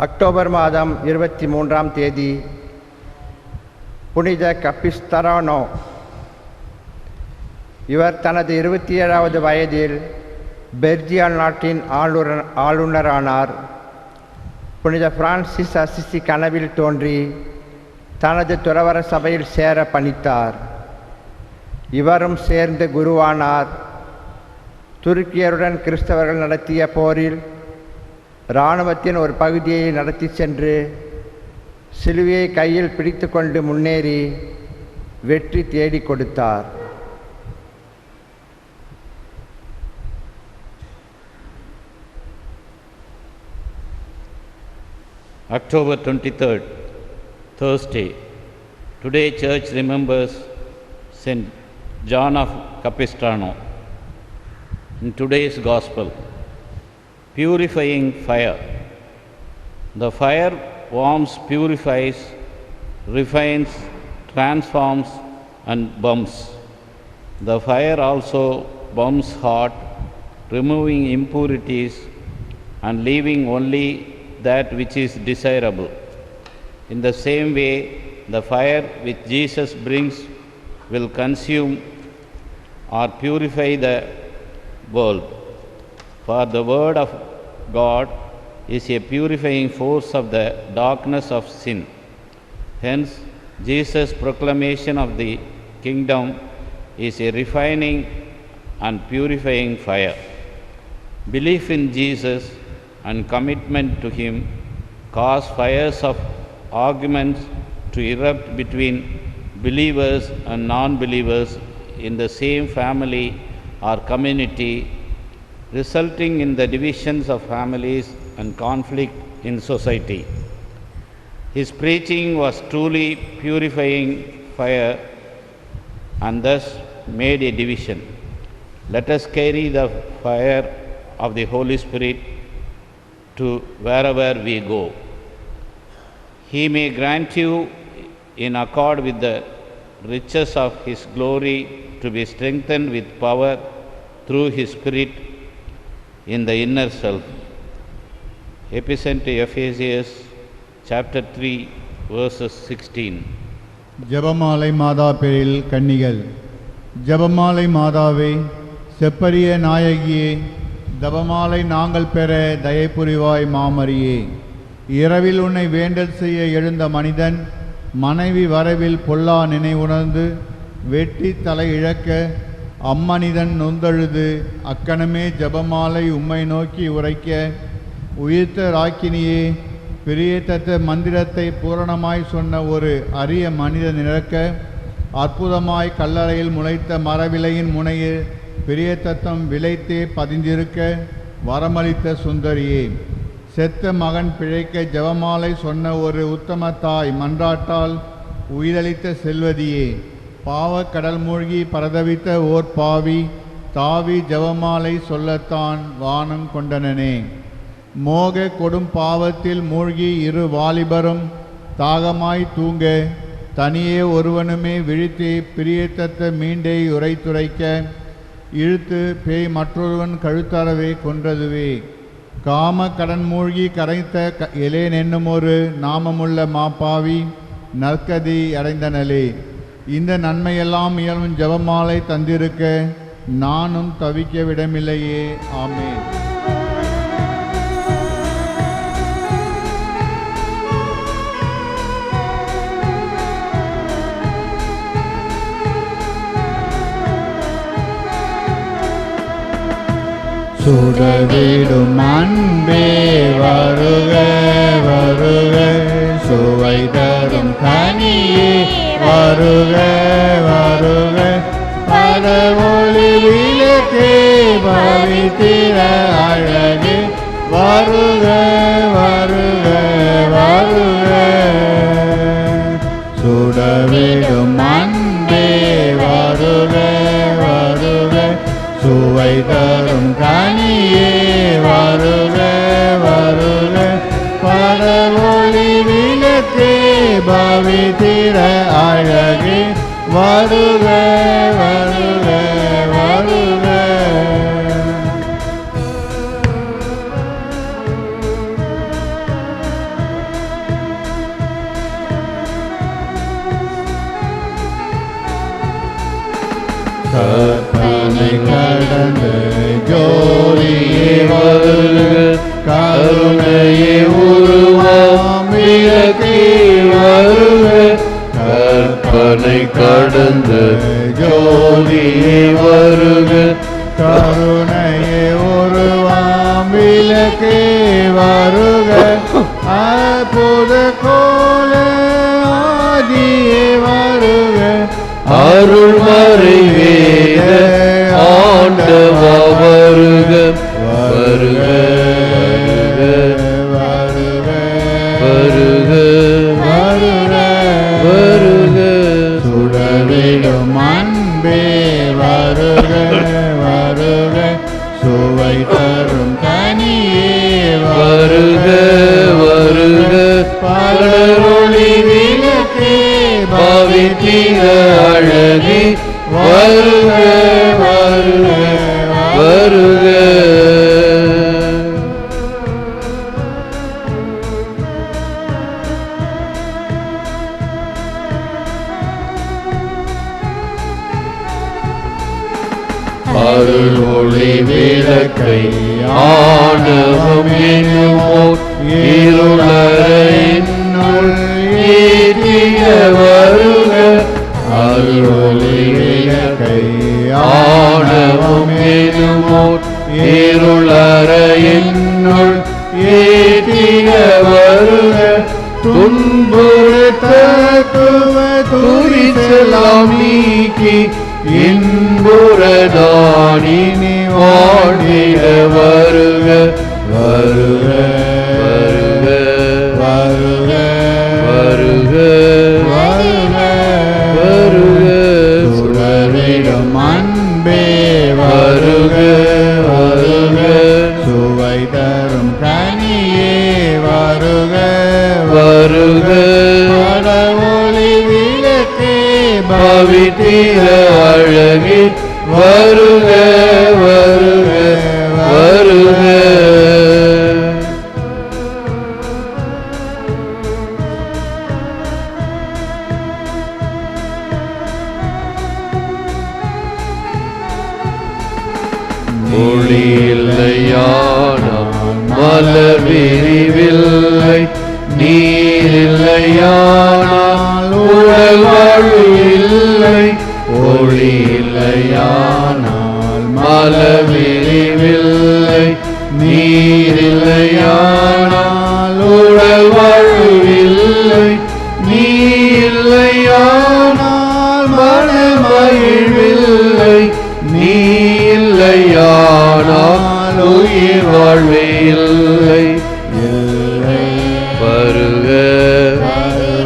October மாதம் 23ஆம் தேதி புனித கபிஸ்தரானோ. இவர் தனது 27வது வயதில் பெல்ஜியா நாட்டின் ஆளுநரானார். புனித பிரான்சிஸ் அசிசி கனவில் தோன்றி தனது துறவற சபையில் சேர பணித்தார். இவரும் சேர்ந்து குருவானார். துருக்கியருடன் கிறிஸ்தவர்கள் நடத்திய போரில் இராணுவத்தின் ஒரு பகுதியை நடத்தி சென்று சிலுவையை கையில் பிடித்து கொண்டு முன்னேறி வெற்றி தேடி கொடுத்தார். October 23rd, Thursday. Today church remembers St. John of Capistrano. In today's Gospel, purifying fire. The fire warms, purifies, refines, transforms and burns. The fire also burns hot, removing impurities and leaving only that which is desirable. In the same way, the fire which Jesus brings will consume or purify the world. For the word of God is a purifying force of the darkness of sin. Hence, Jesus' proclamation of the kingdom is a refining and purifying fire. Belief in Jesus and commitment to Him cause fires of arguments to erupt between believers and non-believers in the same family or community, resulting in the divisions of families and conflict in society. His preaching was truly purifying fire and thus made a division. Let us carry the fire of the Holy Spirit to wherever we go. He may grant you, in accord with the riches of His glory, to be strengthened with power through His Spirit in the inner self. Epistle to Ephesians chapter 3 verses 16. ஜெபமாலை மாதா பேரில் கன்னிகள். ஜெபமாலை மாதாவே, செப்பரிய நாயகியே, ஜெபமாலை நாங்கள் பெற தயை புரிவாய் மாமரியே. இரவில் உன்னை வேண்டல் செய்ய எழுந்த மனிதன் மனைவி வரவில் பொல்லா நினைவுணர்ந்து வெட்டி தலை இழக்க அம்மனிதன் நொந்தழுது அக்கணமே ஜெபமாலை உம்மை நோக்கி உரைக்க, உயிர்த்த ராக்கினியே, பிரியத்தத்த மந்திரத்தை பூரணமாய் சொன்ன ஒரு அரிய மனிதன் இறக்க, அற்புதமாய் கல்லறையில் முளைத்த மரவிலையின் முனையில் பிரியத்தத்தம் விளைத்தே பதிந்திருக்க வரமளித்த சுந்தரியே, செத்த மகன் பிழைக்க ஜெபமாலை சொன்ன ஒரு உத்தம தாய் மன்றாட்டால் உயிரளித்த செல்வதியே, பாவக்கடல் மூழ்கி பரதவித்த ஓர் பாவி தாவி ஜெபமாலை சொல்லத்தான் வானம் கொண்டனனே. மோக கொடும் பாவத்தில் மூழ்கி இரு வாலிபரும் தாகமாய் தூங்க, தனியே ஒருவனுமே விழித்தே பிரியத்தத்த மீண்டை உரைத்துரைக்க, இழுத்து பேய் மற்றொருவன் கழுத்தறவே கொன்றதுவே. காம கடன் மூழ்கி கரைத்த எலேன் என்னும் ஒரு நாமமுள்ள மாப்பாவி நற்கதி அடைந்தனலே. இந்த நன்மையெல்லாம் இயலும் ஜெபமாலை தந்திருக்க நானும் தவிக்க விடமில்லையே. ஆமென். சுடவிடும் அன்பே வருக வருக, சுவை தரும் கனியே வருக வருக, பரவொளி விளக்கே பவித்திர அழகே வருக வருக வருக. சுடவிடும் அன்பே வருக வருக, சுவை தரும் கனியே வருக வருக, பரவொளி விளக்கே பவித்திர அழகே வருக வருக வருக. கற்பனை கடந்து ஜோதியே வருக, கருணையே உருவாம் விளக்கே வருக, கற்பனை கடந்து ஜோதியே வருக, கருணையே உருவாம் விளக்கே வருக, அற்புத கோல ஆதியே வருக, அருள்மறை வேத ஆண்டவா வருக, வருக வருக வருக வருக வருக, சுடரிடும் அன்பே வருக வருக, சுவை தரும் கனியே வருக வருக, பலரொளி விளக்கே பவித்திர அழகே வருக வருக வருக. அருள் ஒளி விளக்கை ஆணவம் என்னுமோர் இருளறையினுள் ஏற்றிய வருக, அருள் ஒளி விளக்கை ஆணவம் என்னுமோர் இருளறையினுள் ஏற்றிய வருக, துன்புறுத்த துரிசலாம் நீக்கி இன்புறதானினி வாழிட வருக, வருக வருக வருக வருக வருக வருக, சுடரிடும் அன்பே வருக வருக, சுவை தரும் கனியே வருக வருக, படவொளி விளக்கே பவித்திர அழகே வருக வருக வருக. மொழி இல்லையானால் மலர் விரிவில்லை, நீர் இல்லையானால் உடல் வாழ்வு இல்லை, ஒளி இல்லையானால் மலர் விரிவில்லை, நீர் இல்லையானால் உடல் வாழ்வு இல்லை, நீ இல்லையானால் மனமகிழ்வில்லை, நீ இல்லையானால் உயிர் வாழ்வே இல்லை. வருக வருக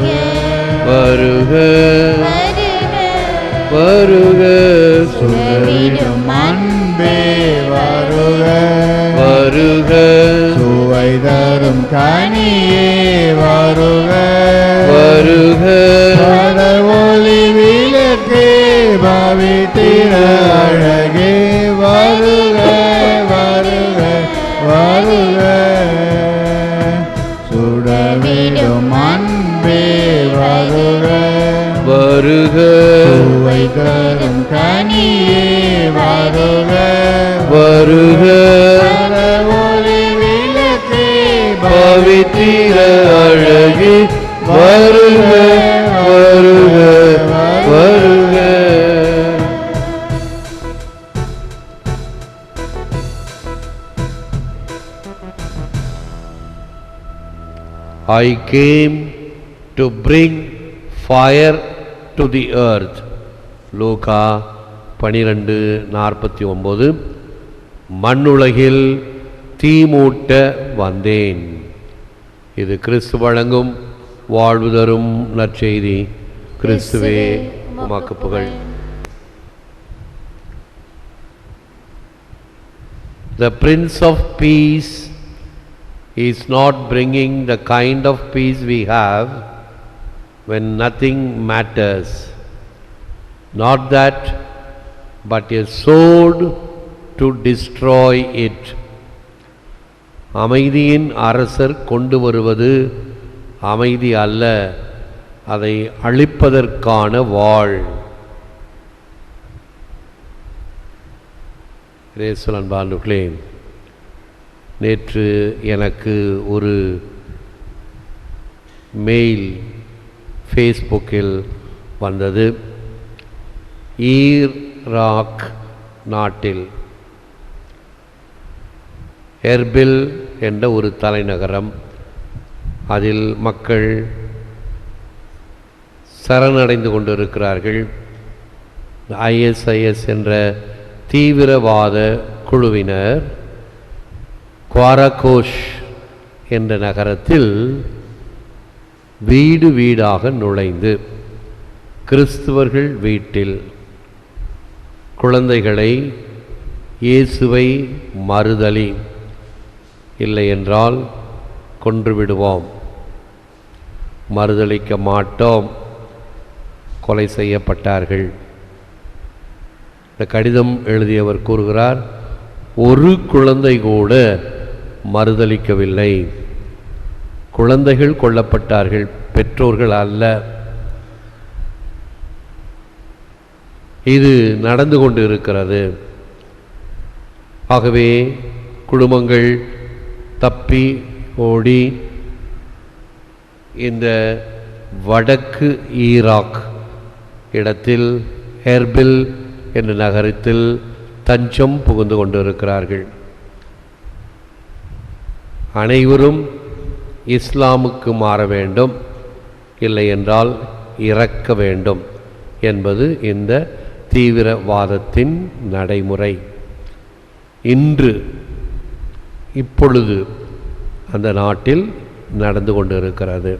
வருக, சுடரிடும் அன்பே வருக வருக, சுவை தரும் கனியே வருக வருக, படவொளி விளக்கே பவித்திர அழகே வருக வருக வருக, சுடரிடும் அன்பே வருக வருக, சுவை தரும் கனியே வருக வருக, படவொளி விளக்கே பவித்திர அழகே வருக வருக வருக. I came to bring fire to the earth. லூக்கா 12:49. மண்ணுலகில் தீமூட்ட வந்தேன். இது கிறிஸ்து வழங்கும் வாழ்வு தரும் நற்செய்தி. கிறிஸ்துவே உமக்கு புகழ். The Prince of Peace is not bringing the kind of peace we have when nothing matters. Not that, but a sword to destroy it. அமைதியின் அரசர் கொண்டு வருவது அமைதி அல்ல, அதை அழிப்பதற்கான வாள். இயேசுவில் அன்பார்ந்தவர்களே, நேற்று எனக்கு ஒரு மெயில் ஃபேஸ்புக்கில் வந்தது. ஈராக் நாட்டில் எர்பில் என்ற ஒரு தலைநகரம், அதில் மக்கள் சரணடைந்து கொண்டிருக்கிறார்கள். ISIS என்ற தீவிரவாத குழுவினர் குவாரகோஷ் என்ற நகரத்தில் வீடு வீடாக நுழைந்து கிறிஸ்துவர்கள் வீட்டில் குழந்தைகளை இயேசுவை மறுதலி, இல்லை என்றால் கொன்றுவிடுவோம், மறுதலிக்க மாட்டோம், கொலை செய்யப்பட்டார்கள். இந்த கடிதம் எழுதியவர் கூறுகிறார், ஒரு குழந்தை கூட மறுதலிக்கவில்லை, குழந்தைகள் கொல்லப்பட்டார்கள், பெற்றோர்கள் அல்ல. இது நடந்து கொண்டு இருக்கிறது. ஆகவே குடும்பங்கள் தப்பி ஓடி இந்த வடக்கு ஈராக் இடத்தில் எர்பில் என்ற நகரத்தில் தஞ்சம் புகுந்து கொண்டிருக்கிறார்கள். அனைவரும் இஸ்லாமுக்கு மாற வேண்டும், இல்லை என்றால் இறக்க வேண்டும் என்பது இந்த தீவிரவாதத்தின் நடைமுறை. இப்பொழுது அந்த நாட்டில் நடந்து கொண்டிருக்கிறது.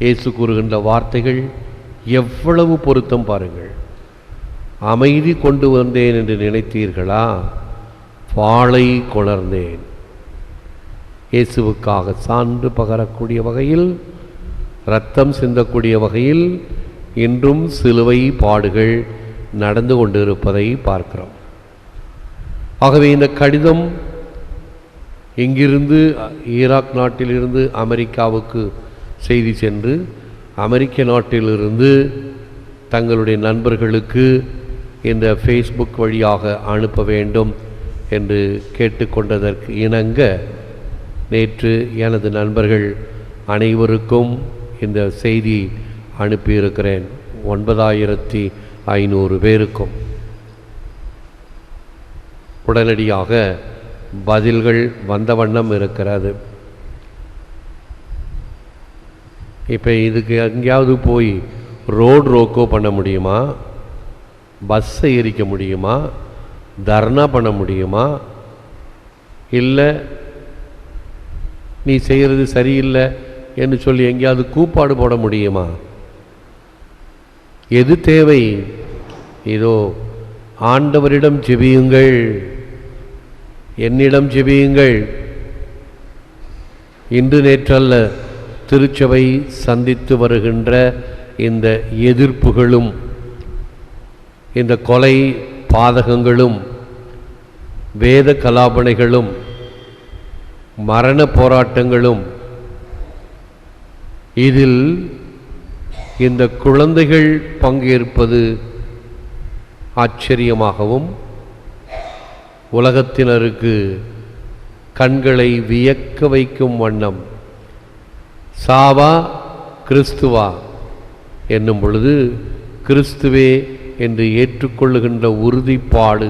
இயேசு கூறுகின்ற வார்த்தைகள் எவ்வளவு பொருத்தம் பாருங்கள். அமைதி கொண்டு வந்தேன் என்று நினைத்தீர்களா? வாளை கொணர்ந்தேன். இயேசுவுக்காக சான்று பகரக்கூடிய வகையில், இரத்தம் சிந்தக்கூடிய வகையில் இன்றும் சிலுவை பாடுகள் நடந்து கொண்டிருப்பதை பார்க்கிறோம். ஆகவே இந்த கடிதம் இங்கிருந்து ஈராக் நாட்டிலிருந்து அமெரிக்காவுக்கு செய்தி சென்று, அமெரிக்க நாட்டிலிருந்து தங்களுடைய நண்பர்களுக்கு இந்த ஃபேஸ்புக் வழியாக அனுப்ப வேண்டும் என்று கேட்டுக்கொண்டதற்கு இணங்க நேற்று எனது நண்பர்கள் அனைவருக்கும் இந்த செய்தி அனுப்பியிருக்கிறேன். 9500 பேருக்கும் உடனடியாக பதில்கள் வந்த வண்ணம் இருக்கிறது. இப்போ இதுக்கு எங்கேயாவது போய் ரோக்கோ பண்ண முடியுமா? பஸ்ஸை எரிக்க முடியுமா? தர்ணா பண்ண முடியுமா? இல்லை நீ செய்கிறது சரியில்லை என்று சொல்லி எங்கேயாவது கூப்பாடு போட முடியுமா? எது தேவை? இதோ ஆண்டவரிடம் ஜெபியுங்கள், என்னிடம் ஜெபியுங்கள். இன்று நேற்றல்ல, திருச்சபை சந்தித்து வருகின்ற இந்த எதிர்ப்புகளும், இந்த கொலை பாதகங்களும், வேத கலாபனைகளும், மரண போராட்டங்களும், இதில் இந்த குழந்தைகள் பங்கேற்பது ஆச்சரியமாகவும் உலகத்தினருக்கு கண்களை வியக்க வைக்கும் வண்ணம், சாவா கிறிஸ்துவா என்னும் பொழுது கிறிஸ்துவே என்று ஏற்றுக்கொள்ளுகின்ற உறுதிப்பாடு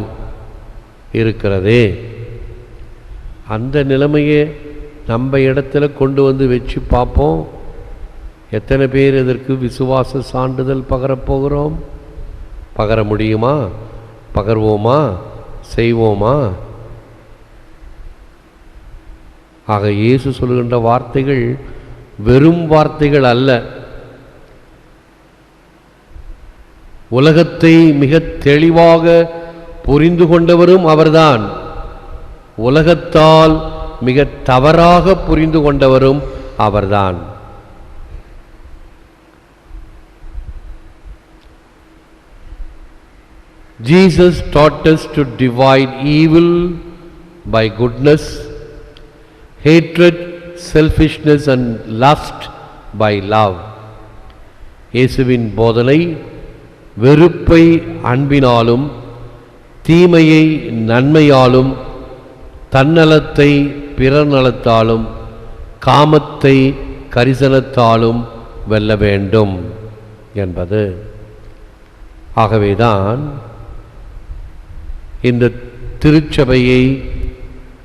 இருக்கிறதே, அந்த நிலைமையை நம்ம இடத்துல கொண்டு வந்து வச்சு பார்ப்போம். எத்தனை பேர் இதற்கு விசுவாச சான்றிதழ் பகரப்போகிறோம்? பகர முடியுமா? பகர்வோமா? செய்வோமா? ஆக இயேசு சொல்கின்ற வார்த்தைகள் வெறும் வார்த்தைகள் அல்ல. உலகத்தை மிக தெளிவாக புரிந்து கொண்டவரும் அவர்தான், உலகத்தால் மிக தவறாக புரிந்து கொண்டவரும் அவர்தான். Jesus taught us to divide evil by goodness, hatred, selfishness and lust by love. இயேசுவின் போதனை வெறுப்பை அன்பினாலும், தீமையை நன்மையாலும், தன்னலத்தை பிறர் நலத்தாலும், காமத்தை கரிசனத்தாலும் வெல்ல வேண்டும் என்பது. ஆகவேதான் இந்த திருச்சபையை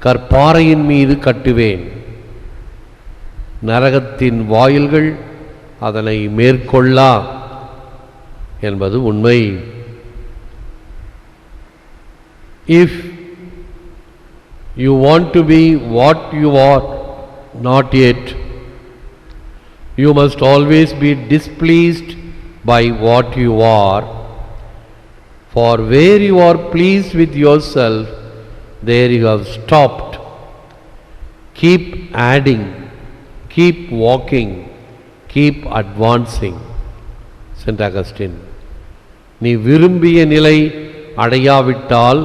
கற்பாறையின் மீது கட்டுவேன், நரகத்தின் வாயில்கள் அதனை மேற்கொள்ளா என்பது உண்மை. If you want to be what you are not yet, you must always be displeased by what you are. For where you are pleased with yourself, there you have stopped. Keep adding, keep walking, keep advancing. St. Augustine. நீ விரும்பிய நிலை அடையாவிட்டால்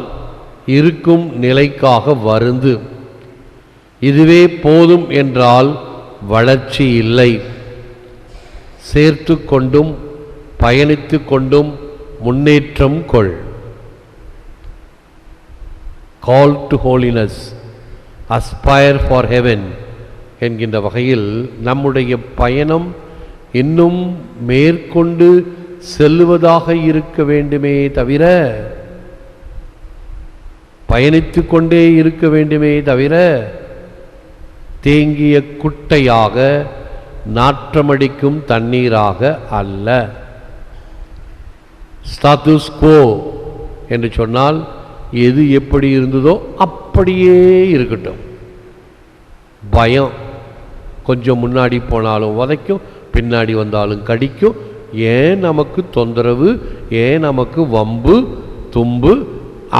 இருக்கும் நிலைக்காக வருந்து, இதுவே போதும் என்றால் வளர்ச்சி இல்லை. சேர்த்து கொண்டும் பயணித்து கொண்டும் முன்னேற்றம் கொள். Call to holiness, aspire for heaven என்கின்ற வகையில் நம்முடைய பயணம் இன்னும் மேற்கொண்டு செல்லுவதாக இருக்க வேண்டுமே தவிர, பயணித்து கொண்டே இருக்க வேண்டுமே தவிர, தேங்கிய குட்டையாக நாற்றமடிக்கும் தண்ணீராக அல்ல. ஸ்டாtus quo என்று சொன்னால் எது எப்படி இருந்ததோ அப்படியே இருக்கட்டும். பயம் கொஞ்சம் முன்னாடி போனாலும் வதைக்கும், பின்னாடி வந்தாலும் கடிக்கும். ஏன் நமக்கு தொந்தரவு, ஏன் நமக்கு வம்பு தும்பு,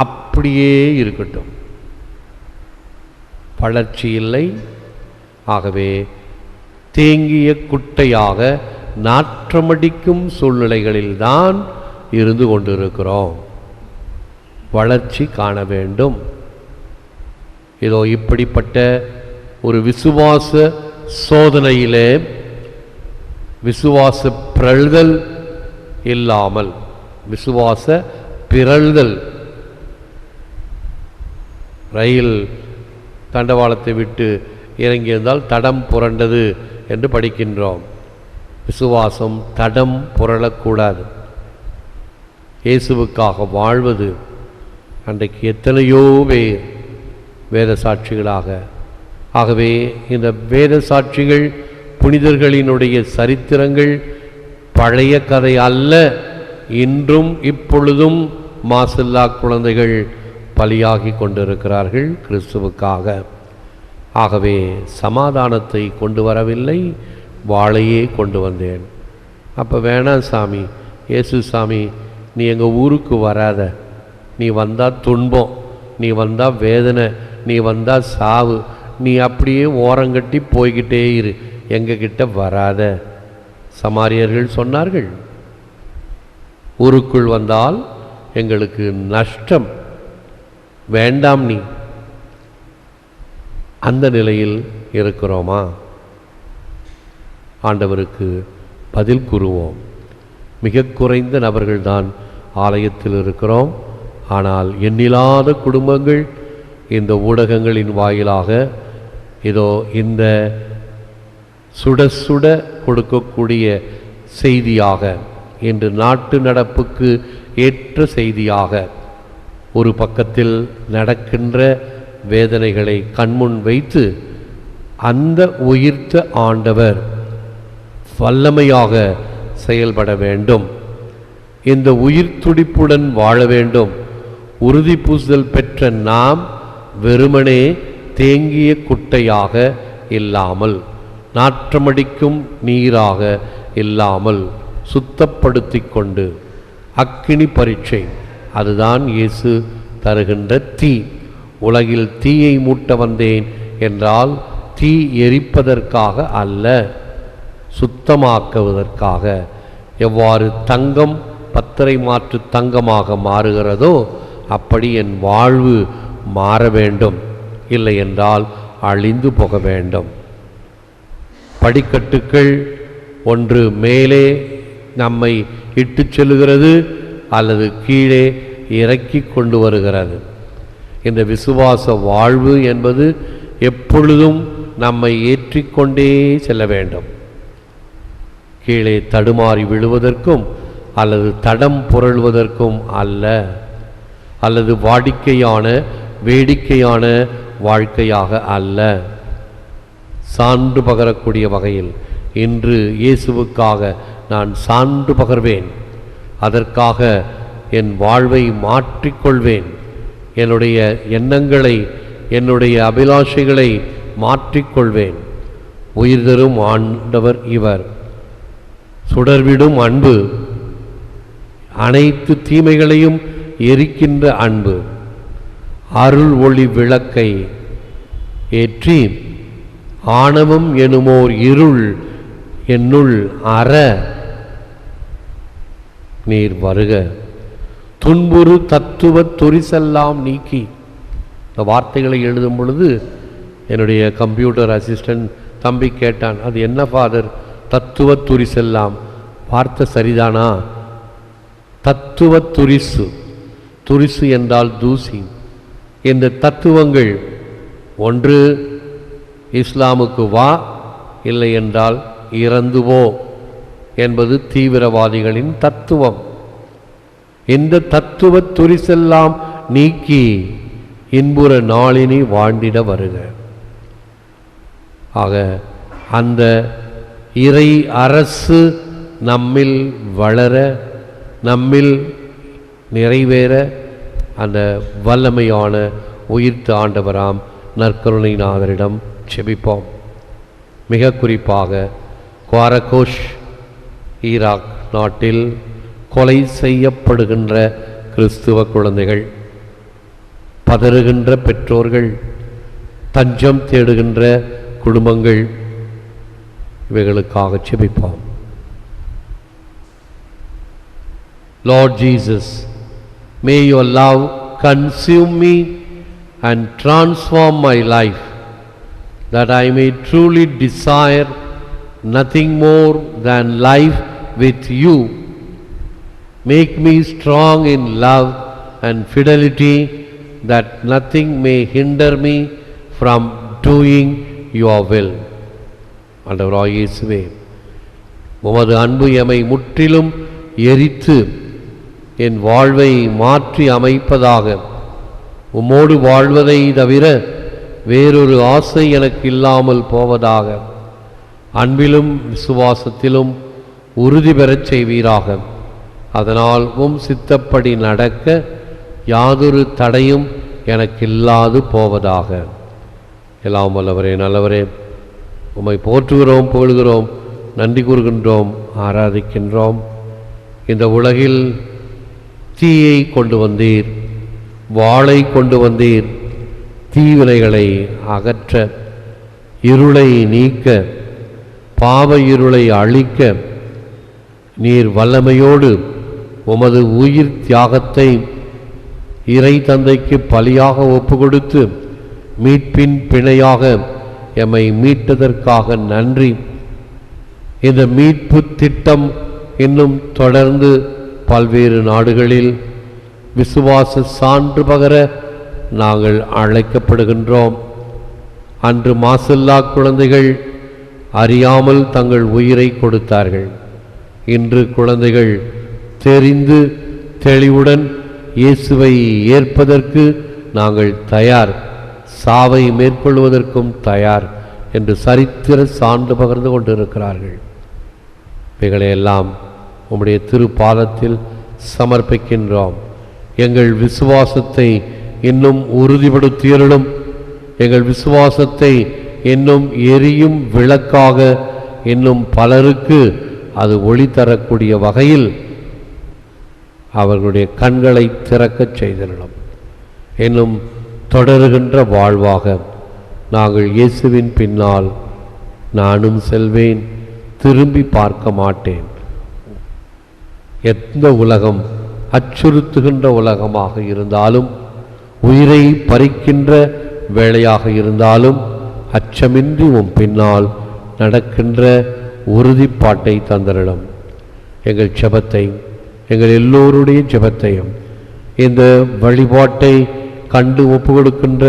அப்படியே இருக்கட்டும். வளர்ச்சி இல்லை. ஆகவே தேங்கிய குட்டையாக நாற்றமடிக்கும் சூழ்நிலைகளில்தான் இருந்து கொண்டிருக்கிறோம். வளர்ச்சி காண வேண்டும். இதோ இப்படிப்பட்ட ஒரு விசுவாச சோதனையிலே விசுவாச பிறழ்தல் இல்லாமல், விசுவாச பிறழ்தல், ரயில் தண்டவாளத்தை விட்டு இறங்கியிருந்தால் தடம் புரண்டது என்று படிக்கின்றோம். விசுவாசம் தடம் புரளக்கூடாது. இயேசுவுக்காக வாழ்வது. அன்றைக்கு எத்தனையோ பேர் வேத சாட்சிகளாக. ஆகவே இந்த வேத சாட்சிகள், புனிதர்களினுடைய சரித்திரங்கள் பழைய கதை அல்ல. இன்றும் இப்பொழுதும் மாசில்லா குழந்தைகள் பலியாகி கொண்டிருக்கிறார்கள் கிறிஸ்துவுக்காக. ஆகவே சமாதானத்தை கொண்டு வரவில்லை, வாளையே கொண்டு வந்தேன். அப்போ வேணாம் சாமி, இயேசு சாமி நீ எங்கள் ஊருக்கு வராத, நீ வந்தால் துன்பம், நீ வந்தால் வேதனை, நீ வந்தால் சாவு, நீ அப்படியே ஓரங்கட்டி போய்கிட்டே இரு, எங்ககிட்ட வராத. சமாரியர்கள் சொன்னார்கள், ஊருக்குள் வந்தால் எங்களுக்கு நஷ்டம், வேண்டாம் நீ. அந்த நிலையில் இருக்கிறோமா? ஆண்டவருக்கு பதில் கூறுவோம். மிக குறைந்த நபர்கள்தான் ஆலயத்தில் இருக்கிறோம். ஆனால் எண்ணில்லாத குடும்பங்கள் இந்த ஊடகங்களின் வாயிலாக இதோ இந்த சுட சுட கொடுக்கக்கூடிய செய்தியாக, இன்று நாட்டு நடப்புக்கு ஏற்ற செய்தியாக, ஒரு பக்கத்தில் நடக்கின்ற வேதனைகளை கண்முன் வைத்து அந்த உயிர்த்த ஆண்டவர் வல்லமையாக செயல்பட வேண்டும். இந்த உயிர் துடிப்புடன் வாழ வேண்டும். உறுதி பூசுதல் பெற்ற நாம் வெறுமனே தேங்கிய குட்டையாக இல்லாமல், நாற்றமடிக்கும் நீராக இல்லாமல் சுத்தப்படுத்தி கொண்டு, அக்கினி பரீட்சை அதுதான் இயேசு தருகின்ற தீ. உலகில் தீயை மூட்ட வந்தேன் என்றால் தீ எரிப்பதற்காக அல்ல, சுத்தமாக்குவதற்காக. எவ்வாறு தங்கம் பத்தரை மாற்று தங்கமாக மாறுகிறதோ அப்படி என் வாழ்வு மாற வேண்டும், இல்லை என்றால் அழிந்து போக வேண்டும். படிக்கட்டுக்கள் ஒன்று மேலே நம்மை இட்டு செல்லுகிறது, அல்லது கீழே இறக்கி கொண்டு வருகிறது. இந்த விசுவாச வாழ்வு என்பது எப்பொழுதும் நம்மை ஏற்றிக்கொண்டே செல்ல வேண்டும். கீழே தடுமாறி விழுவதற்கும் அல்லது தடம் புரள்வதற்கும் அல்ல, அல்லது வாடிக்கையான வேடிக்கையான வாழ்க்கையாக அல்ல. சான்று பகரக்கூடிய வகையில் இன்று இயேசுவுக்காக நான் சான்று பகர்வேன். அதற்காக என் வாழ்வை மாற்றிக்கொள்வேன். என்னுடைய எண்ணங்களை, என்னுடைய அபிலாஷைகளை மாற்றிக்கொள்வேன். உயிர் தரும் ஆண்டவர் இவர். சுடர்விடும் அன்பு, அனைத்து தீமைகளையும் எரிக்கின்ற அன்பு. அருள் ஒளி விளக்கை ஏற்றி ஆணவம் எனுமோர் இருள் என்னுள் அற நீர் வருக. துன்புறு தத்துவ துரிசெல்லாம் நீக்கி. இந்த வார்த்தைகளை எழுதும் பொழுது என்னுடைய கம்ப்யூட்டர் அசிஸ்டன்ட் தம்பி கேட்டான், அது என்ன ஃபாதர் தத்துவ துரிசெல்லாம்? வார்த்தை சரிதானா? தத்துவ துரிசு, துரிசு என்றால் தூசி. இந்த தத்துவங்கள் ஒன்று இஸ்லாமுக்கு வா, இல்லை என்றால் இறந்து போ என்பது தீவிரவாதிகளின் தத்துவம். இந்த தத்துவ துரிசெல்லாம் நீக்கி இன்புற நாளினி வாழ்ந்திட வருக. ஆக அந்த இறை அரசு நம்மில் வளர, நம்மில் நிறைவேற அந்த வல்லமையான உயிர்த்த ஆண்டவராம் நற்கருணைநாதரிடம் செபிப்போம். மிக குறிப்பாக குவாரகோஷ் ஈராக் நாட்டில் கொலை செய்யப்படுகின்ற கிறிஸ்துவ குழந்தைகள், பதறுகின்ற பெற்றோர்கள், தஞ்சம் தேடுகின்ற குடும்பங்கள், இவைகளுக்காக செபிப்போம். Lord Jesus, may your love consume me and transform my life, that I may truly desire nothing more than life with you. Make me strong in love and fidelity, that nothing may hinder me from doing your will. ஆண்டவராகிய இயேசுவே, உமது அன்பு எமை முற்றிலும் எரித்து என் வாழ்வை மாற்றி அமைப்பதாக. உம்மோடு வாழ்வதை தவிர வேறொரு ஆசை எனக்கு இல்லாமல் போவதாக. அன்பிலும் விசுவாசத்திலும் உறுதி பெறச் செய்வீராக. அதனால் உம் சித்தப்படி நடக்க யாதொரு தடையும் எனக்கு இல்லாது போவதாக. எல்லாம் வல்லவரே, நல்லவரே, உம்மை போற்றுகிறோம், புகழ்கிறோம், நன்றி கூறுகின்றோம், ஆராதிக்கின்றோம். இந்த உலகில் தீயை கொண்டு வந்தீர், வாளை கொண்டு வந்தீர். தீவினைகளை அகற்ற, இருளை நீக்க, பாவ இருளை அழிக்க நீர் வல்லமையோடு உமது உயிர் தியாகத்தை இறை தந்தைக்கு பலியாக ஒப்பு கொடுத்து மீட்பின் பிணையாக எம்மை மீட்டதற்காக நன்றி. இந்த மீட்பு திட்டம் இன்னும் தொடர்ந்து பல்வேறு நாடுகளில் விசுவாச சான்று பகர நாங்கள் அழைக்கப்படுகின்றோம். அன்று மாசில்லா குழந்தைகள் அறியாமல் தங்கள் உயிரை கொடுத்தார்கள். இன்று குழந்தைகள் தெரிந்து தெளிவுடன் இயேசுவை ஏற்பதற்கு நாங்கள் தயார், சாவை மேற்கொள்வதற்கும் தயார் என்று சரித்திர சான்று பகர்ந்து கொண்டிருக்கிறார்கள். இவைகளையெல்லாம் உம்முடைய திருப்பாதத்தில் சமர்ப்பிக்கின்றோம். எங்கள் விசுவாசத்தை இன்னும் உறுதிப்படுத்தியருளும். எங்கள் விசுவாசத்தை இன்னும் எரியும் விளக்காக இன்னும் பலருக்கு அது ஒளி தரக்கூடிய வகையில் அவர்களுடைய கண்களை திறக்கச் செய்திருளும். இன்னும் தொடருகின்ற வாழ்வாக நாங்கள் இயேசுவின் பின்னால் நானும் செல்வேன், திரும்பி பார்க்க மாட்டேன். எந்த உலகம் அச்சுறுத்துகின்ற உலகமாக இருந்தாலும், உயிரை பறிக்கின்ற வேளையாக இருந்தாலும், அச்சமின்றி உம் பின்னால் நடக்கின்ற உறுதிப்பாட்டை தந்திரலும். எங்கள் ஜெபத்தை, எங்கள் எல்லோருடைய ஜெபத்தையும் இந்த வழிபாட்டை கண்டு ஒப்பு கொடுக்கின்ற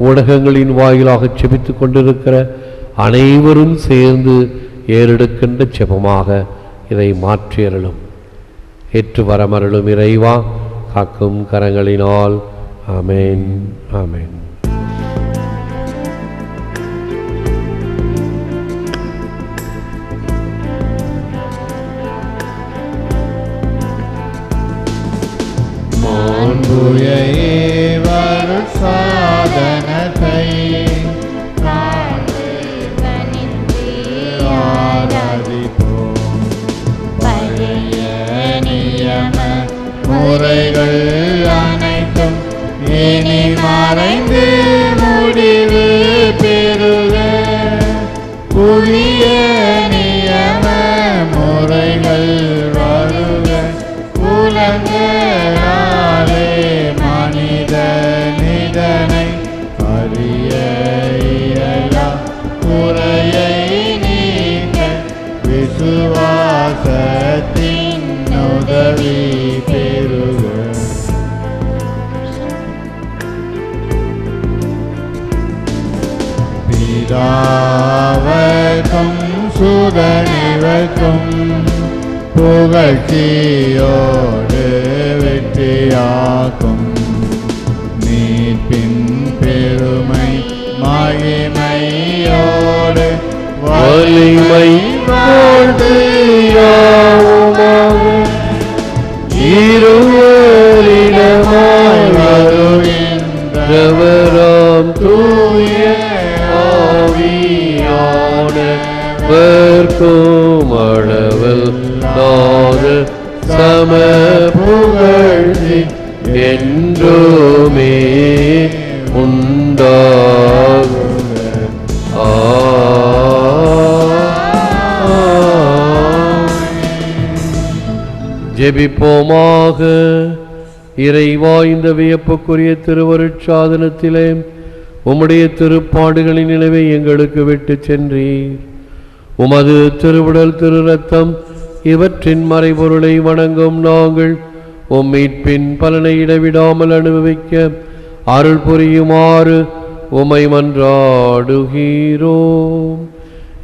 ஊடகங்களின் வாயிலாக செபித்துக் கொண்டிருக்கிற அனைவரும் சேர்ந்து ஏறெடுக்கின்ற செபமாக இதை மாற்றியருளும். ஏற்று வரமருளும் இறைவா, காக்கும் கரங்களினால். ஆமென், ஆமென். சாதனத்தை ஆராதிப்போம். பழைய நியம முறைகள் அனைத்தும் இனி மறைந்து முடிவு பெறுக. புதிய நியம முறைகள் வருக. உலகளாலே மனித நிதனை அறிய இயலா குறையை நீக்க விசுவாசத்தின் உதவி பெறுக. பிதாவர்க்கும் சுதனிவர்க்கும் புகழ்ச்சியோடு வெற்றியாக்கும் மீட்பின் பெருமை மகிமையோடு வலிமை வாழ்ந்து யாவுமாக இருவரிடமாய் வருகின்றவராம் தூய ஆவியானவர்க்கும் அளவில் நாடு சம புகழ்ச்சி என்றுமே உண்டாகுக. ஜெபிப்போமாக. இறைவா, இந்த வியப்புக்குரிய திருவருட்சாதனத்திலே உம்முடைய திருப்பாடுகளின் நினைவை எங்களுக்கு விட்டு சென்றீர். உமது திருவுடல் திரு ரத்தம் இவற்றின் மறைபொருளை வணங்கும் நாங்கள் உம் மீட்பின் பலனை இடைவிடாமல் அனுபவிக்க அருள் புரியுமாறு உம்மை மன்றாடுகிறோம்.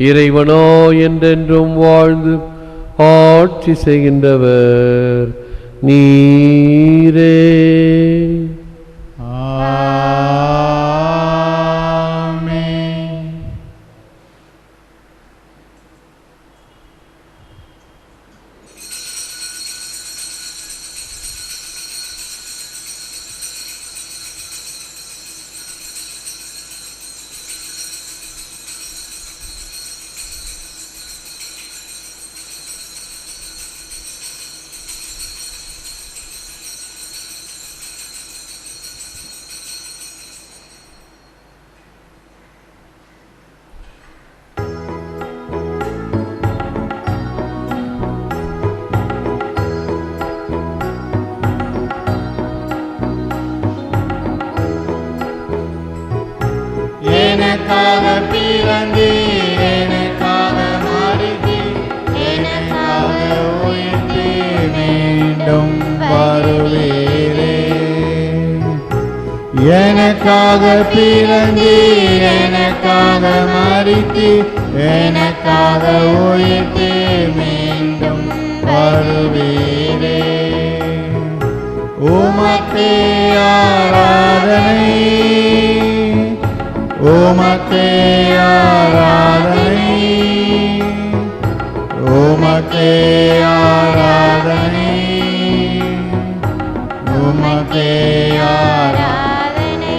இறைவனோ என்றென்றும் வாழ்ந்து ஆட்சி செய்கின்றவர் நீரே. எனக்காக பிறந்தீர், எனக்காக மரித்தீர், எனக்காக உயிர்த்து மீண்டும் வருவீரே. எனக்காக பிறந்தீர், எனக்காக மரித்தீர், எனக்காக உயிர்த்து மீண்டும் வருவீரே. உமக்கே ஆராதனை, உமக்கே ஆராதனை, உமக்கே ஆராதனை, உமக்கே ஆராதனை.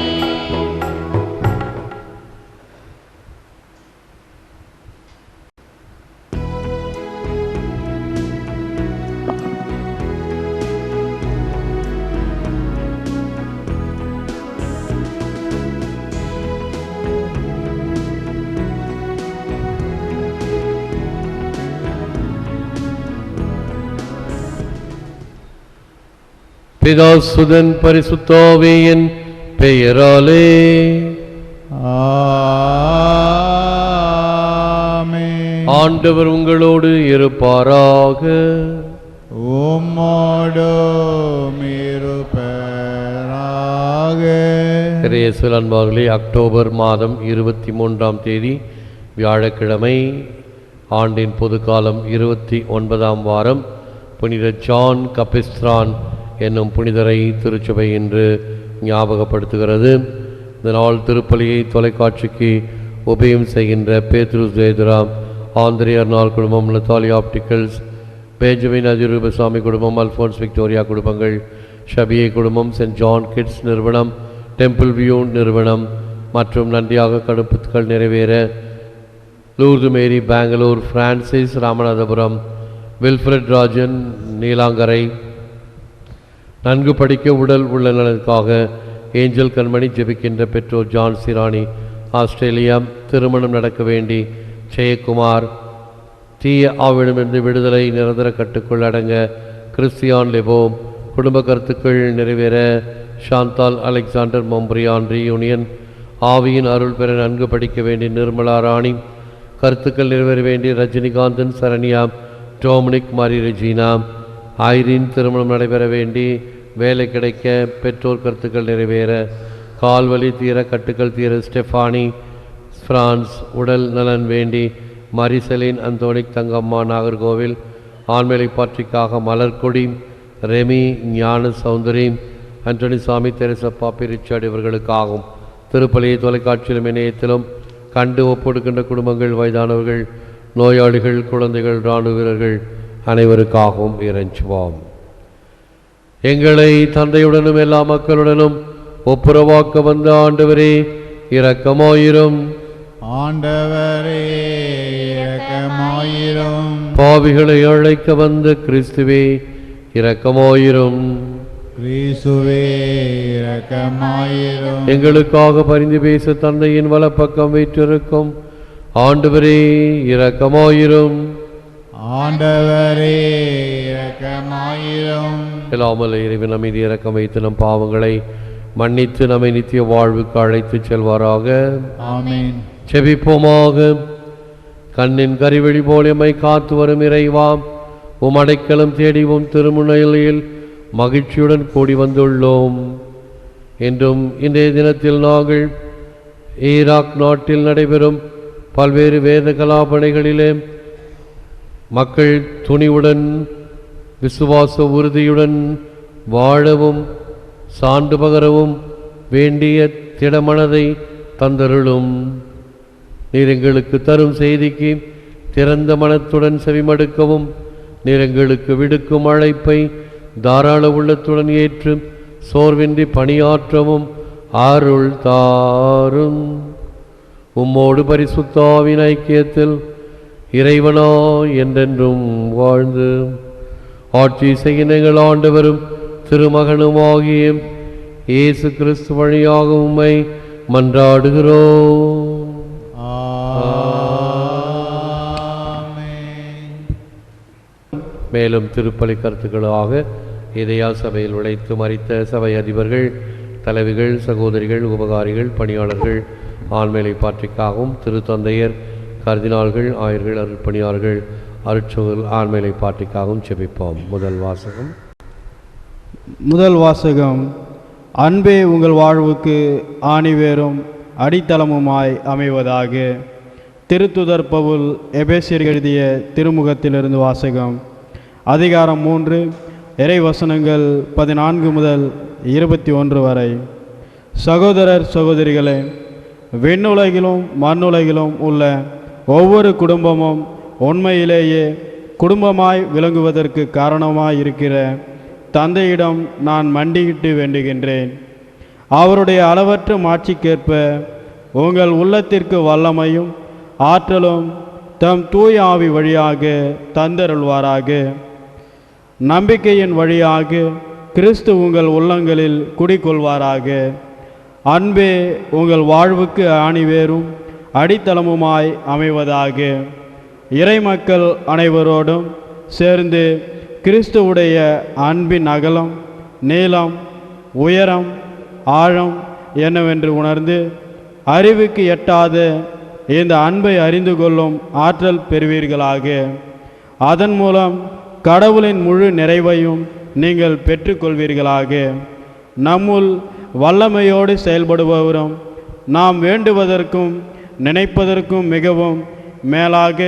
பிதா சுதன் பரிசுத்தாவியின் பெயராலே ஆமென். ஆண்டவர் உங்களோடு இருப்பாராக. உம்மோடும் இருப்பராக. இயேசுவில் அன்பார்களே, அக்டோபர் மாதம் 23ஆம் தேதி வியாழக்கிழமை, ஆண்டின் பொதுக்காலம் 29ஆம் வாரம், புனித ஜான் கபிஸ்திரான் என்னும் புனிதரை திருச்சபை என்று ஞாபகப்படுத்துகிறது. இந்த நாள் திருப்பலியை தொலைக்காட்சிக்கு உபயம் செய்கின்ற பேத்ருஸ் ஜெயதுராம், ஆந்திரேயர் நாள் குடும்பம், லதாலி ஆப்டிக்கல்ஸ், பெஞ்சமின் அஜிரூபசாமி குடும்பம், அல்ஃபோன்ஸ் விக்டோரியா குடும்பங்கள், ஷபியை குடும்பம், சென்ட் ஜான் கிட்ஸ் நிறுவனம், டெம்பிள் வியூ நிறுவனம் மற்றும் நன்றியாக கடுப்புகள் நிறைவேற லூர்து மேரி பெங்களூர், பிரான்சிஸ் ராமநாதபுரம், வில்ஃப்ரெட் ராஜன் நீலாங்கரை, நன்கு படிக்க உடல் உள்ள நலனுக்காக ஏஞ்சல் கண்மணி ஜெபிக்கின்ற பெற்றோர் ஜான் சிராணி ஆஸ்திரேலியா, திருமணம் நடக்க வேண்டி ஜெயக்குமார், தீய ஆவிடமிருந்து விடுதலை நிரந்தர கட்டுக்குள் அடங்க கிறிஸ்டியான் லெபோ, குடும்ப கருத்துக்கள் நிறைவேற ஷாந்தால் அலெக்சாண்டர் மொம்பரியான் ரீயூனியன், ஆவியின் அருள் பெற நன்கு படிக்க வேண்டி நிர்மலா ராணி, கருத்துக்கள் நிறைவேற வேண்டி ரஜினிகாந்தன் சரண்யா, டோமினிக் மாரி ரெஜினா, ஐரின் திருமணம் நடைபெற வேண்டி வேலை கிடைக்க பெற்றோர் கருத்துக்கள் நிறைவேற, கால்வலி தீர கட்டுக்கள் தீர ஸ்டெஃபானி பிரான்ஸ், உடல் நலன் வேண்டி மரிசலின் அந்தோனிக் தங்கம்மா நாகர்கோவில், ஆண்மேலை பாற்றிக்காக மலர்கொடி, ரெமி ஞான சௌந்தரி, அண்டோனி சாமி, தெரசப்பா, ரிச்சர்ட் இவர்களுக்காகவும் திருப்பலியை தொலைக்காட்சியிலும் இணையத்திலும் கண்டு ஒப்படுக்கின்ற குடும்பங்கள், வயதானவர்கள், நோயாளிகள், குழந்தைகள், இராணுவ வீரர்கள் அனைவருக்காகவும் இறைஞ்சுவோம். எங்களை தந்தையுடனும் எல்லா மக்களுடனும் ஒப்புரவாக்க வந்த ஆண்டவரே இரக்கமாயிரும். ஆண்டவரே இரக்கமாயிரும். பாவிகளை அழைக்க வந்த கிறிஸ்துவே இரக்கமாயிரும். கிறிஸ்துவே இரக்கமாயிரும். எங்களுக்காக பரிந்து பேச தந்தையின் வலப்பக்கம் வீற்றிருக்கும் ஆண்டவரே இரக்கமாயிரும். ஆண்டவரே இரக்கமாயிரும். எல்லாமல்ல இறைவன் நம்மீது இரக்கம் வைத்து நம் பாவங்களை மன்னித்து நம்மை நித்திய வாழ்வுக்கு அழைத்து செல்வாராக. ஆமென். செபிப்போமாக. கண்ணின் கரிவெளி போல் எம்மை காத்து வரும் இறைவாம், உம் அடைக்கலம் தேடி உம் திருமுனையில் மகிழ்ச்சியுடன் கூடி வந்துள்ளோம். என்றும் இன்றைய தினத்தில் நாங்கள் ஈராக் நாட்டில் நடைபெறும் பல்வேறு வேத கலாபணிகளிலே மக்கள் துணிவுடன் விசுவாச உறுதியுடன் வாழவும் சான்று பகரவும் வேண்டிய திடமனதை தந்தருளும். நீர் எங்களுக்கு தரும் செய்திக்கு திறந்த மனத்துடன் செவிமடுக்கவும், நீர் எங்களுக்கு விடுக்கும் அழைப்பை தாராள உள்ளத்துடன் ஏற்று சோர்வின்றி பணியாற்றவும் அருள் தாரும். உம்மோடு பரிசுத்த ஆவியின் ஐக்கியத்தில் இறைவனா என்றென்றும் வாழ்ந்து ஆட்சி செய்கிற எங்கள் ஆண்டவரும் திருமகனுமாகிய இயேசு கிறிஸ்து வழியாக உம்மை மன்றாடுகிறோம். மேலும் திருப்பலி கருத்துக்களாக இதயா சபையில் உழைத்து மறித்த சபை அதிபர்கள், தலைவிகள், சகோதரிகள், உபகாரிகள், பணியாளர்கள், ஆண்மேலை பாற்றிக்காகவும் திருத்தந்தையர், கர்தினால்கள், ஆயர்கள், அருட்பணியாளர்கள், அருட்சகர்கள், ஆண்மேலை பாற்றிக்காகவும் செபிப்போம். முதல் வாசகம். அன்பே உங்கள் வாழ்வுக்கு ஆணிவேரும் அடித்தளமுமாய் அமைவதாக. திருத்துதர் பவுல் எபேசியர் எழுதிய திருமுகத்திலிருந்து வாசகம். அதிகாரம் 3, இறைவசனங்கள் 14 முதல் 21 வரை. சகோதரர் சகோதரிகளே, விண்ணுலகிலும் மண்ணுலகிலும் உள்ள ஒவ்வொரு குடும்பமும் உண்மையிலேயே குடும்பமாய் விளங்குவதற்கு காரணமாய் இருக்கிற தந்தையிடம் நான் மண்டியிட்டு வேண்டுகின்றேன். அவருடைய அளவற்ற மாட்சிக்கேற்ப உங்கள் உள்ளத்திற்கு வல்லமையும் ஆற்றலும் தம் தூய ஆவி வழியாக தந்தருள்வாராக. நம்பிக்கையின் வழியாக கிறிஸ்து உங்கள் உள்ளங்களில் குடிகொள்வாராக. அன்பே உங்கள் வாழ்வுக்கு ஆணிவேரும் அடித்தளமுமாய் அமைவதாக. இறைமக்கள் அனைவரோடும் சேர்ந்து கிறிஸ்துவுடைய அன்பின் அகலம், நீளம், உயரம், ஆழம் என்னவென்று உணர்ந்து அறிவுக்கு எட்டாத இந்த அன்பை அறிந்து கொள்ளும் ஆற்றல் பெறுவீர்களாக. அதன் மூலம் கடவுளின் முழு நிறைவையும் நீங்கள் பெற்றுக்கொள்வீர்களாக. நம்முள் வல்லமையோடு செயல்படுபவரும் நாம் வேண்டுவதற்கும் நினைப்பதற்கும் மிகவும் மேலாக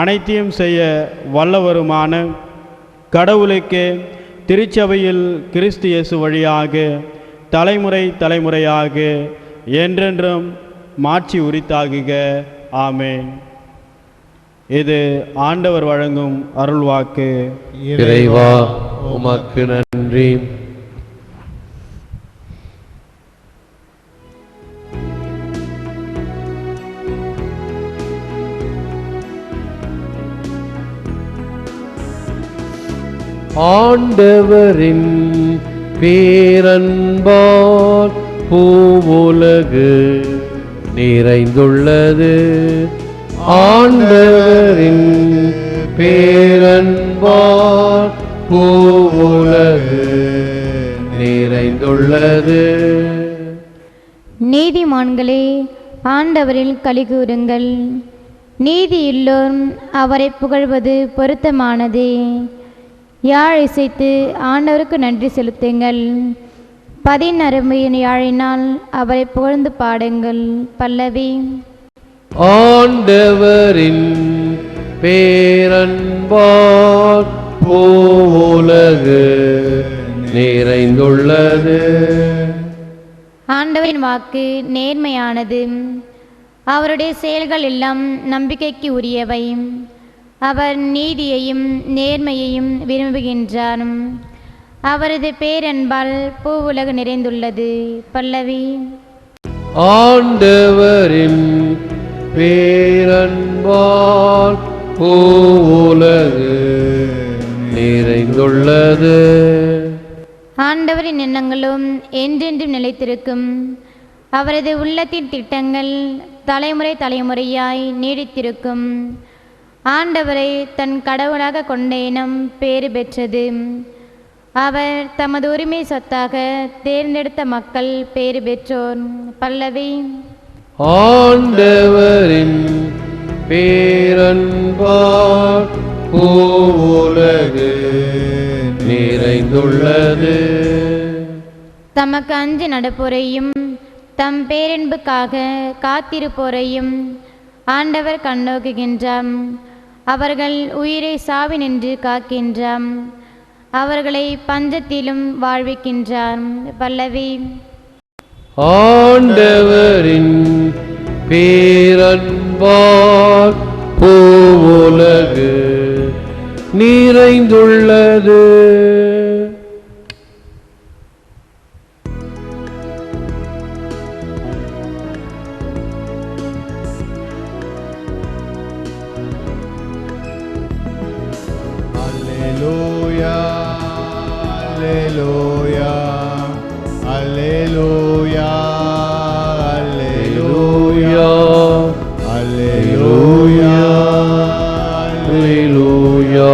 அனைத்தையும் செய்ய வல்லவருமான கடவுளுக்கே திருச்சபையில் கிறிஸ்து இயேசு வழியாக தலைமுறை தலைமுறையாக என்றென்றும் மாட்சி உரித்தாகுக. ஆமென். இது ஆண்டவர் வழங்கும் அருள்வாக்கு. இறைவா உமக்கு நன்றி. ஆண்டவரின் பேரன்பால் பூவுலகு நிறைந்துள்ளது. ஆண்டவரின் பேரன்பால் பூவுலகு நிறைந்துள்ளது. நீதிமான்களே, ஆண்டவரில் களிகூருங்கள். நீதியுள்ளோர் அவரை புகழ்வது பொருத்தமானது. யாழ் இசைத்து ஆண்டவருக்கு நன்றி செலுத்துங்கள். பதினருமையின் யாழினால் அவரை புகழ்ந்து பாடுங்கள். பல்லவி. ஆண்டவரின் பேரன்பால் பூவுலகு நிறைந்துள்ளது. ஆண்டவரின் வாக்கு நேர்மையானது. அவருடைய செயல்கள் எல்லாம் நம்பிக்கைக்கு உரியவை. அவர் நீதியையும் நேர்மையையும் விரும்புகின்றார். அவரது பேரன்பால் பூவுலகு நிறைந்துள்ளது. பல்லவி. ஆண்டவரின் பேரன்பால் பூவுலகு நிறைந்துள்ளது. ஆண்டவரின் எண்ணங்களும் என்றென்றும் நிலைத்திருக்கும். அவரது உள்ளத்தின் திட்டங்கள் தலைமுறை தலைமுறையாய் நீடித்திருக்கும். ஆண்டவரை தன் கடவுளாக கொண்ட இனம் பேறு பெற்றது. அவர் தமது உரிமை சொத்தாக தேர்ந்தெடுத்த மக்கள் பேறு பெற்றோர். பல்லவி. ஆண்டவரின் பேரன்பால் பூவுலகு நிறைந்துள்ளது. தமக்கு அஞ்சு நடப்போரையும் தம் பேரன்புக்காக காத்திருப்போரையும் ஆண்டவர் கண்ணோக்குகின்றார். அவர்கள் உயிரை சாவினின்று காக்கின்றார். அவர்களை பஞ்சத்திலும் வாழ்விக்கின்றார். பல்லவி. ஆண்டவரின் பேரன்பால் பூவுலகு நிறைந்துள்ளது. Alleluia, alleluia, alleluia, alleluia, alleluia,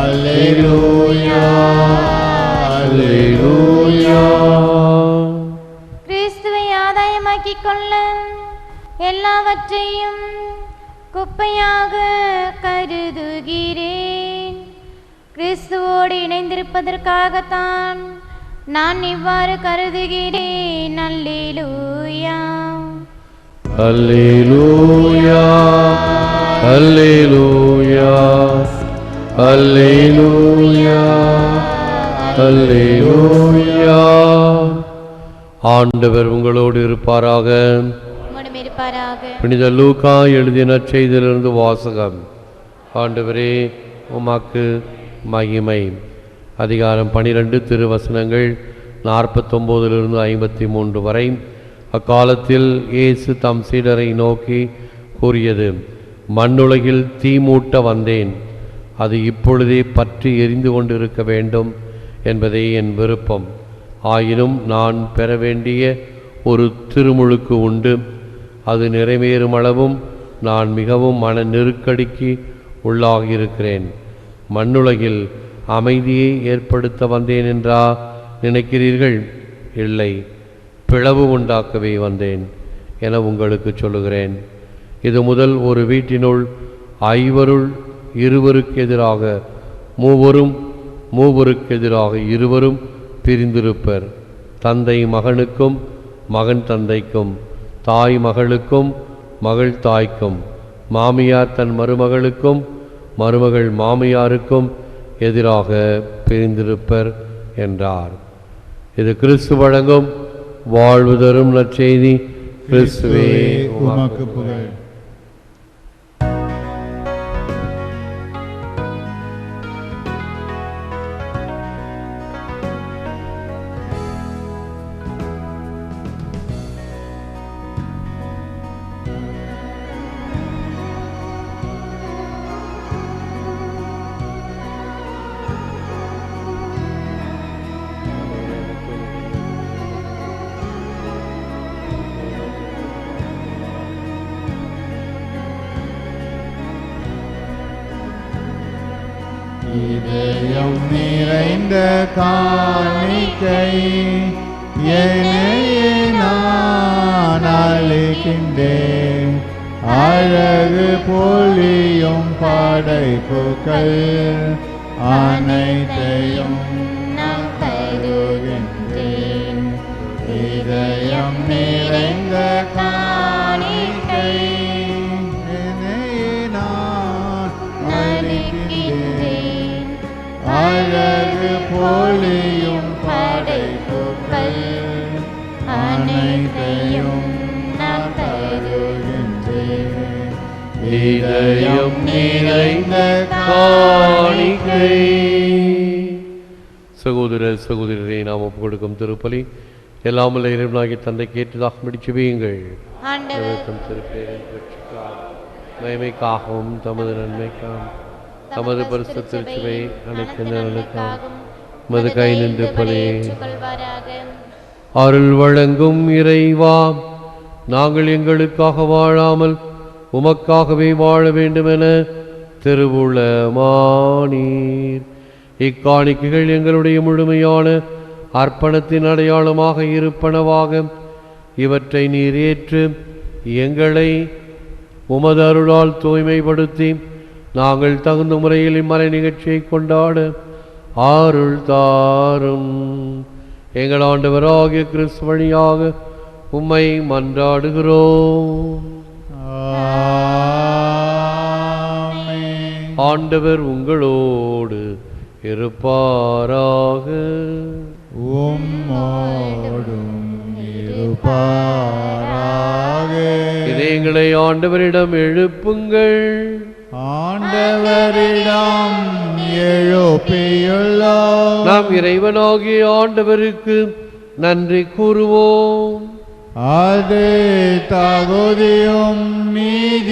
alleluia, alleluia. கிறிஸ்துவை ஆதாயமாக்கிக் கொள்ள எல்லாவற்றையும் குப்பையாக கருதுகிறேன். கிறிஸ்துவோடு இணைந்திருப்பதற்காகத்தான் நான் இவ்வாறு கருதுகிறேன். அல்லேலூயா, அல்லேலூயா, அல்லேலூயா, அல்லேலூயா, அல்லேலூயா. ஆண்டவர் உங்களோடு இருப்பாராக. உம்முடன் இருப்பாராக. புனித லூக்கா எழுதிய நற்செய்தியிலிருந்து வாசகம். ஆண்டவரே உமக்கு மகிமை. அதிகாரம் 12 திருவசனங்கள் 49 53 வரை. அக்காலத்தில் இயேசு தம் சீடரை நோக்கி கூறியது: மண்ணுலகில் தீ மூட்ட வந்தேன், அது இப்பொழுதே பற்றி எரிந்து கொண்டிருக்க வேண்டும் என்பதே என் விருப்பம். ஆயினும் நான் பெற வேண்டிய ஒரு திருமுழுக்கு உண்டு. அது நிறைவேறுமளவும் நான் மிகவும் மன நெருக்கடிக்கு உள்ளாகியிருக்கிறேன். மண்ணுலகில் அமைதியை ஏற்படுத்த வந்தேன் என்றா நினைக்கிறீர்கள்? இல்லை, பிளவு உண்டாக்கவே வந்தேன் என உங்களுக்கு சொல்லுகிறேன். இது முதல் ஒரு வீட்டினுள் 5 இருவருக்கு எதிராக மூவரும், மூவருக்கு எதிராக இருவரும் பிரிந்திருப்பர். தந்தை மகனுக்கும், மகன் தந்தைக்கும், தாய் மகளுக்கும், மகள் தாய்க்கும், மாமியார் தன் மருமகளுக்கும், மருமகள் மாமியாருக்கும் எதிராக பிரிந்திருப்பர் என்றார். இது கிறிஸ்து வழங்கும் வாழ்வு தரும் நற்செய்தி. கிறிஸ்துவே உமக்கு புகழ். இதயம் நிறைந்த காணிக்கை என்னையே நான் அளிக்கின்றேன். அழகு பொலியும் படைப்புகள் அனைத்தையும் நான் தருகின்றேன். இதயம் நிறைந்த காணிக்கை என்னையே நான் அளிக்கின்றேன். அழகு பொலியும் படைப்புகள் அனைத்தையும் நான் தருகின்றேன். இதயம் நிறைந்த காணிக்கை. சகோதர சகோதரரை நாம் ஒப்புக் கொடுக்கும் திருப்பலி எல்லாம் வல்ல இறைவனாகிய தந்தை கேட்டதாக முடிச்சுவீங்கள். தம் திருப்பேரின் புகழ்ச்சிக்காக, மகிமைக்காகவும் தமது நன்மைக்காகவும் தமது பரிசுத்த திருச்சபை அனைத்து நலனுக்காகவும் மது கை நின்று பலியை அருள் வழங்கும் இறைவா, நாங்கள் எங்களுக்காக வாழாமல் உமக்காகவே வாழ வேண்டுமென திருவுளமானீர். இக்காணிக்கைகள் எங்களுடைய முழுமையான அர்ப்பணத்தின் அடையாளமாக இருப்பனவாக இவற்றை நீர் ஏற்று எங்களை உமது அருளால் தூய்மைப்படுத்தி நாங்கள் தகுந்த முறையில் இம்மறை நிகழ்ச்சியை கொண்டாட அருள் தாரும். எங்கள் ஆண்டவராகிய கிறிஸ்து வழியாக உம்மை மன்றாடுகிறோம். ஆண்டவர் உங்களோடு இருப்பாராக. உம்மோடும் இருப்பாராக. இதயங்களை ஆண்டவரிடம் எழுப்புங்கள். ஆண்டவரிடம் எழுப்பியுள்ளோம். நாம் இறைவனாகிய ஆண்டவருக்கு நன்றி கூறுவோம். அது தகுதியும் நீதியுமானது.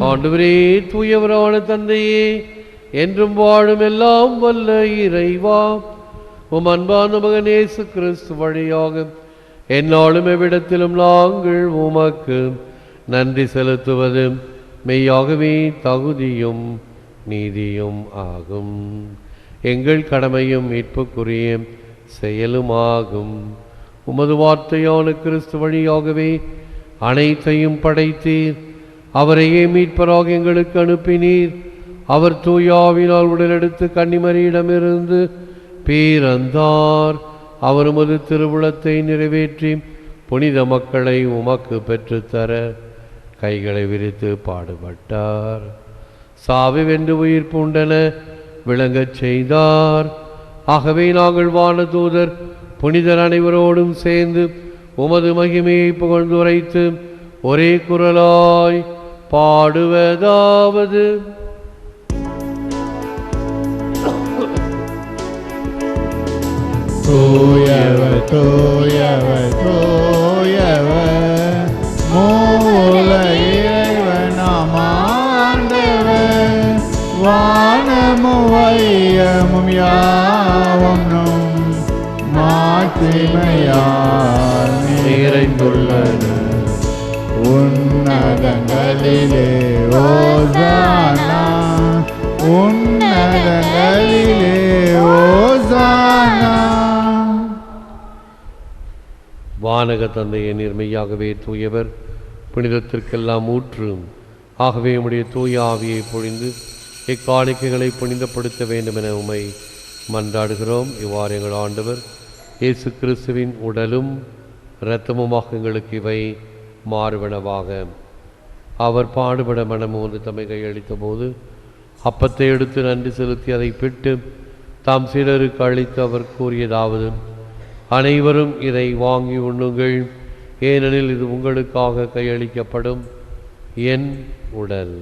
ஆண்டவரே, தூயவரான தந்தையே, என்றும் வாழும் எல்லாம் வல்ல இறைவா, உம் அன்பான மகன் இயேசு கிறிஸ்து வழியாக எந்நாளும் எவ்விடத்திலும் நாங்கள் உமக்கு நன்றி செலுத்துவது மெய்யாகவே தகுதியும் நீதியும் ஆகும். எங்கள் கடமையும் மீட்புக்குரிய செயலுமாகும். உமது வார்த்தையான கிறிஸ்து வழியாகவே அனைத்தையும் படைத்தீர். அவரையே மீட்பராக எங்களுக்கு அனுப்பினீர். அவர் தூயாவினால் உடலெடுத்து கன்னிமரியிடமிருந்து பிறந்தார். அவர் உமது திருவுளத்தை நிறைவேற்றி புனித மக்களை உமக்கு பெற்றுத்தர கைகளை விரித்து பாடுபட்டார். சாவை வென்று உயிர் பூண்டன விளங்கச் செய்தார். ஆகவே நாங்கள் வானதூதர் புனிதர் அனைவரோடும் சேர்ந்து உமது மகிமையை புகழ்ந்துரைத்து ஒரே குரலாய் பாடுவதாவது: தூயவர் தூயவர் தூயவர் மூல இறைவனாம் ஆண்டவர். வானமும் வையமும் யாவும் மாட்சிமையால் நிறைந்துள்ளன. உன்னதங்களிலே ஓசானா, உன்னதங்களிலே ஓசானா. வானக தந்தையை நீர் மெய்யாகவே தூயவர், புனிதத்திற்கெல்லாம் ஊற்றும். ஆகவே உம்முடைய தூய ஆவியை பொழிந்து இக்காணிக்கைகளை புனிதப்படுத்த வேண்டும் என உம்மை மன்றாடுகிறோம். இவ்வாறு எங்கள் ஆண்டவர் இயேசு கிறிஸ்துவின் உடலும் இரத்தமுமாக எங்களுக்கு இவை மாறுவனவாக. அவர் பாடுபட மனமும் வந்து தம்மை கையளித்த போது அப்பத்தை எடுத்து நன்றி செலுத்தி அதை பிட்டு தாம் சீடருக்கு அளித்து அவர் கூறியதாவது: அனைவரும் இதை வாங்கி உண்ணுங்கள், ஏனெனில் இது உங்களுக்காக கையளிக்கப்படும் என் உடல்.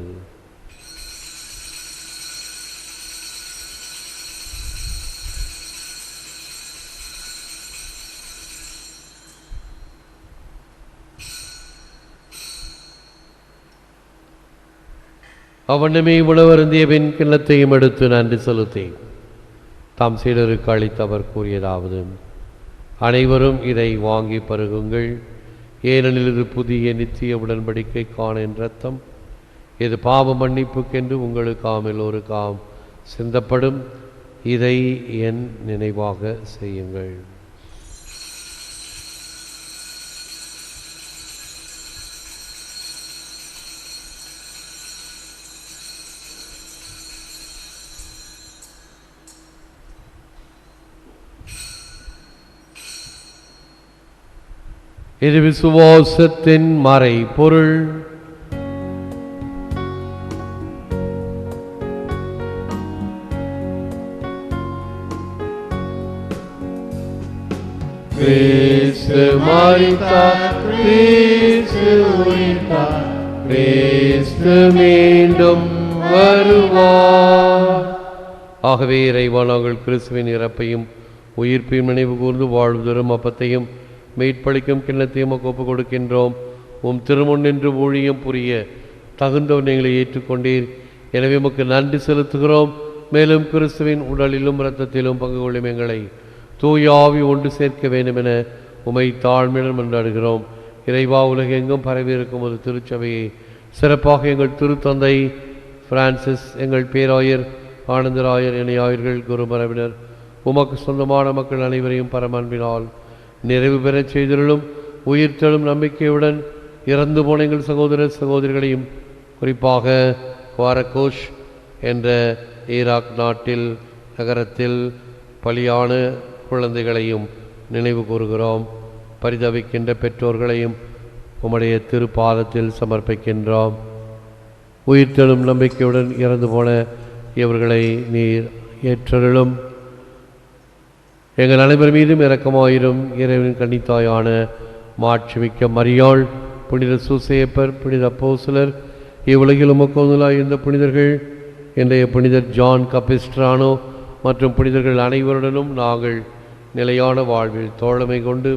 அவனமே உணவருந்திய பின் கிண்ணத்தையும் எடுத்து நன்றி செலுத்தி தாம் சீடருக்கு அளித்து அவர் கூறியதாவது: அனைவரும் இதை வாங்கி பருகுங்கள், ஏனெனில் இது புதிய நித்திய உடன்படிக்கைக்கான என் இரத்தம். இது பாவ மன்னிப்புக்கென்று உங்களுக்காம் எல்லோருக்காம் சிந்தப்படும். இதை என் நினைவாக செய்யுங்கள். இது விசுவாசத்தின் மறை பொருள். கிறிஸ்து மரித்தார், கிறிஸ்து உயிர்த்தார், கிறிஸ்து மீண்டும் வருவார். ஆகவே இறைவா, நாங்கள் கிறிஸ்துவின் இறப்பையும் உயிர்ப்பையும் நினைவு கூர்ந்து வாழ்வதரும் அப்பத்தையும் மீட்பளிக்கும் கிண்ணத்தையும் ஒப்புக் கொடுக்கின்றோம். உம் திருமுன் நின்று ஊழியம் புரிய தகுந்தவர் எங்களை ஏற்றுக்கொண்டீர். எனவே உமக்கு நன்றி செலுத்துகிறோம். மேலும் கிறிஸ்துவின் உடலிலும் இரத்தத்திலும் பங்கு கொள்ளும் எங்களை தூய ஆவி ஒன்று சேர்க்க வேண்டும் என உமை தாழ்மையுடன் மன்றாடுகிறோம். இறைவா, உலகெங்கும் பரவி இருக்கும் ஒரு திருச்சபையை, சிறப்பாக எங்கள் திருத்தந்தை பிரான்சிஸ், எங்கள் பேராயர் ஆனந்தராயர், இணையாயர்கள், குருமரபினர், உமக்கு சொந்தமான மக்கள் அனைவரையும் பரமன்பினால் நிறைவு பெறச் செய்திருளும். உயிர்த்தெழும் நம்பிக்கையுடன் இறந்து போன எங்கள் சகோதர சகோதரிகளையும், குறிப்பாக குவாரகோஷ் என்ற ஈராக் நாட்டில் நகரத்தில் பலியான குழந்தைகளையும் நினைவு கூறுகிறோம். பரிதவிக்கின்ற பெற்றோர்களையும் உம்முடைய திருப்பாதத்தில் சமர்ப்பிக்கின்றோம். உயிர்த்தெழும் நம்பிக்கையுடன் இறந்து போன இவர்களை நீர் ஏற்றருளும். எங்கள் அனைவர் மீதும் இரக்கமாயிரும். இறைவனின் கன்னித்தாயான மாட்சிமிக்க மரியாள், புனித சூசேப்பர், புனித அப்போஸ்தலர், இவ்வுலகில் உமக்கோந்தலாய் இருந்த புனிதர்கள், இன்றைய புனிதர் ஜான் கபிஸ்ட்ரானோ மற்றும் புனிதர்கள் அனைவருடனும் நாங்கள் நிலையான வாழ்வில் தோழமை கொண்டு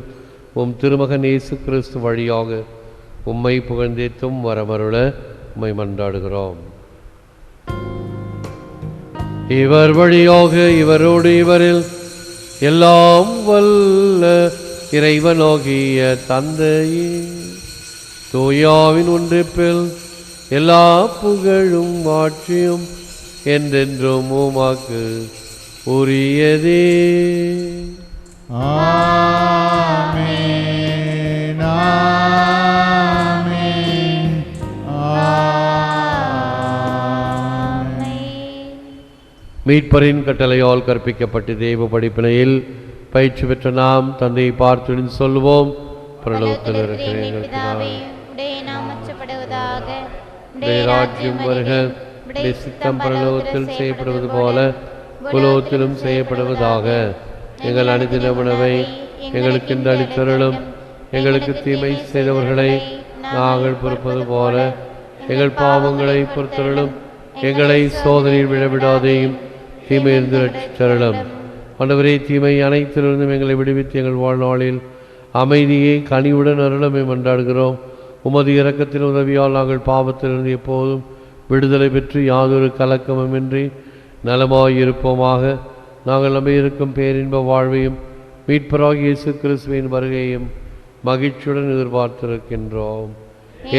உம் திருமகன் இயேசு கிறிஸ்து வழியாக உம்மை புகழ்ந்தேத்தும் வரமருள உம்மை மன்றாடுகிறோம். இவர் வழியாக, இவரோடு, இவரில் எல்லாம் வல்ல இறைவனாகிய தந்தையே, தூயாவின் ஒன்றிப்பில் எல்லா புகழும் ஆட்சியும் என்றென்றும் உமக்கு உரியதே. ஆமென், ஆமென், ஆமென். மீட்பரின் கட்டளையால் கற்பிக்கப்பட்டு தெய்வ படிப்பினையில் பயிற்சி பெற்ற நாம் தந்தையை பார்த்து சொல்லுவோம்: பரலோகத்தில் இருக்கிற எங்கள் பிதாவே, உடைய நாமம் உச்சப்படுவதாக, உடைய ராஜ்யம் வருக, உடைய சித்தம் பரலோகத்தில் செய்யப்படுவது போல புலோகத்திலும் செய்யப்படுவதாக. எங்கள் அனுதின உணவை எங்களுக்கு இன்று அளித்தருளும். எங்களுக்கு தீமை செய்தவர்களை நாங்கள் பொறுப்பது போல எங்கள் பாவங்களை பொறுத்தருளும். எங்களை சோதனையில் விழவிடாதேயும், தீமையிலிருந்து ரட்சித்தருளும். ஆண்டவரே, தீமை அனைத்திலிருந்தும் எங்களை விடுவித்து எங்கள் வாழ்நாளில் அமைதியை கனிவுடன் அருளமை மன்றாடுகிறோம். உமது இரக்கத்தின் உதவியால் நாங்கள் பாவத்திலிருந்து எப்போதும் விடுதலை பெற்று யாதொரு கலக்கமுமின்றி நலமாயிருப்போமாக. நாங்கள் நம்பியிருக்கும் பேரின்ப வாழ்வையும் மீட்பராகிய இயேசு கிறிஸ்துவின் வருகையும் மகிழ்ச்சியுடன் எதிர்பார்த்திருக்கின்றோம்.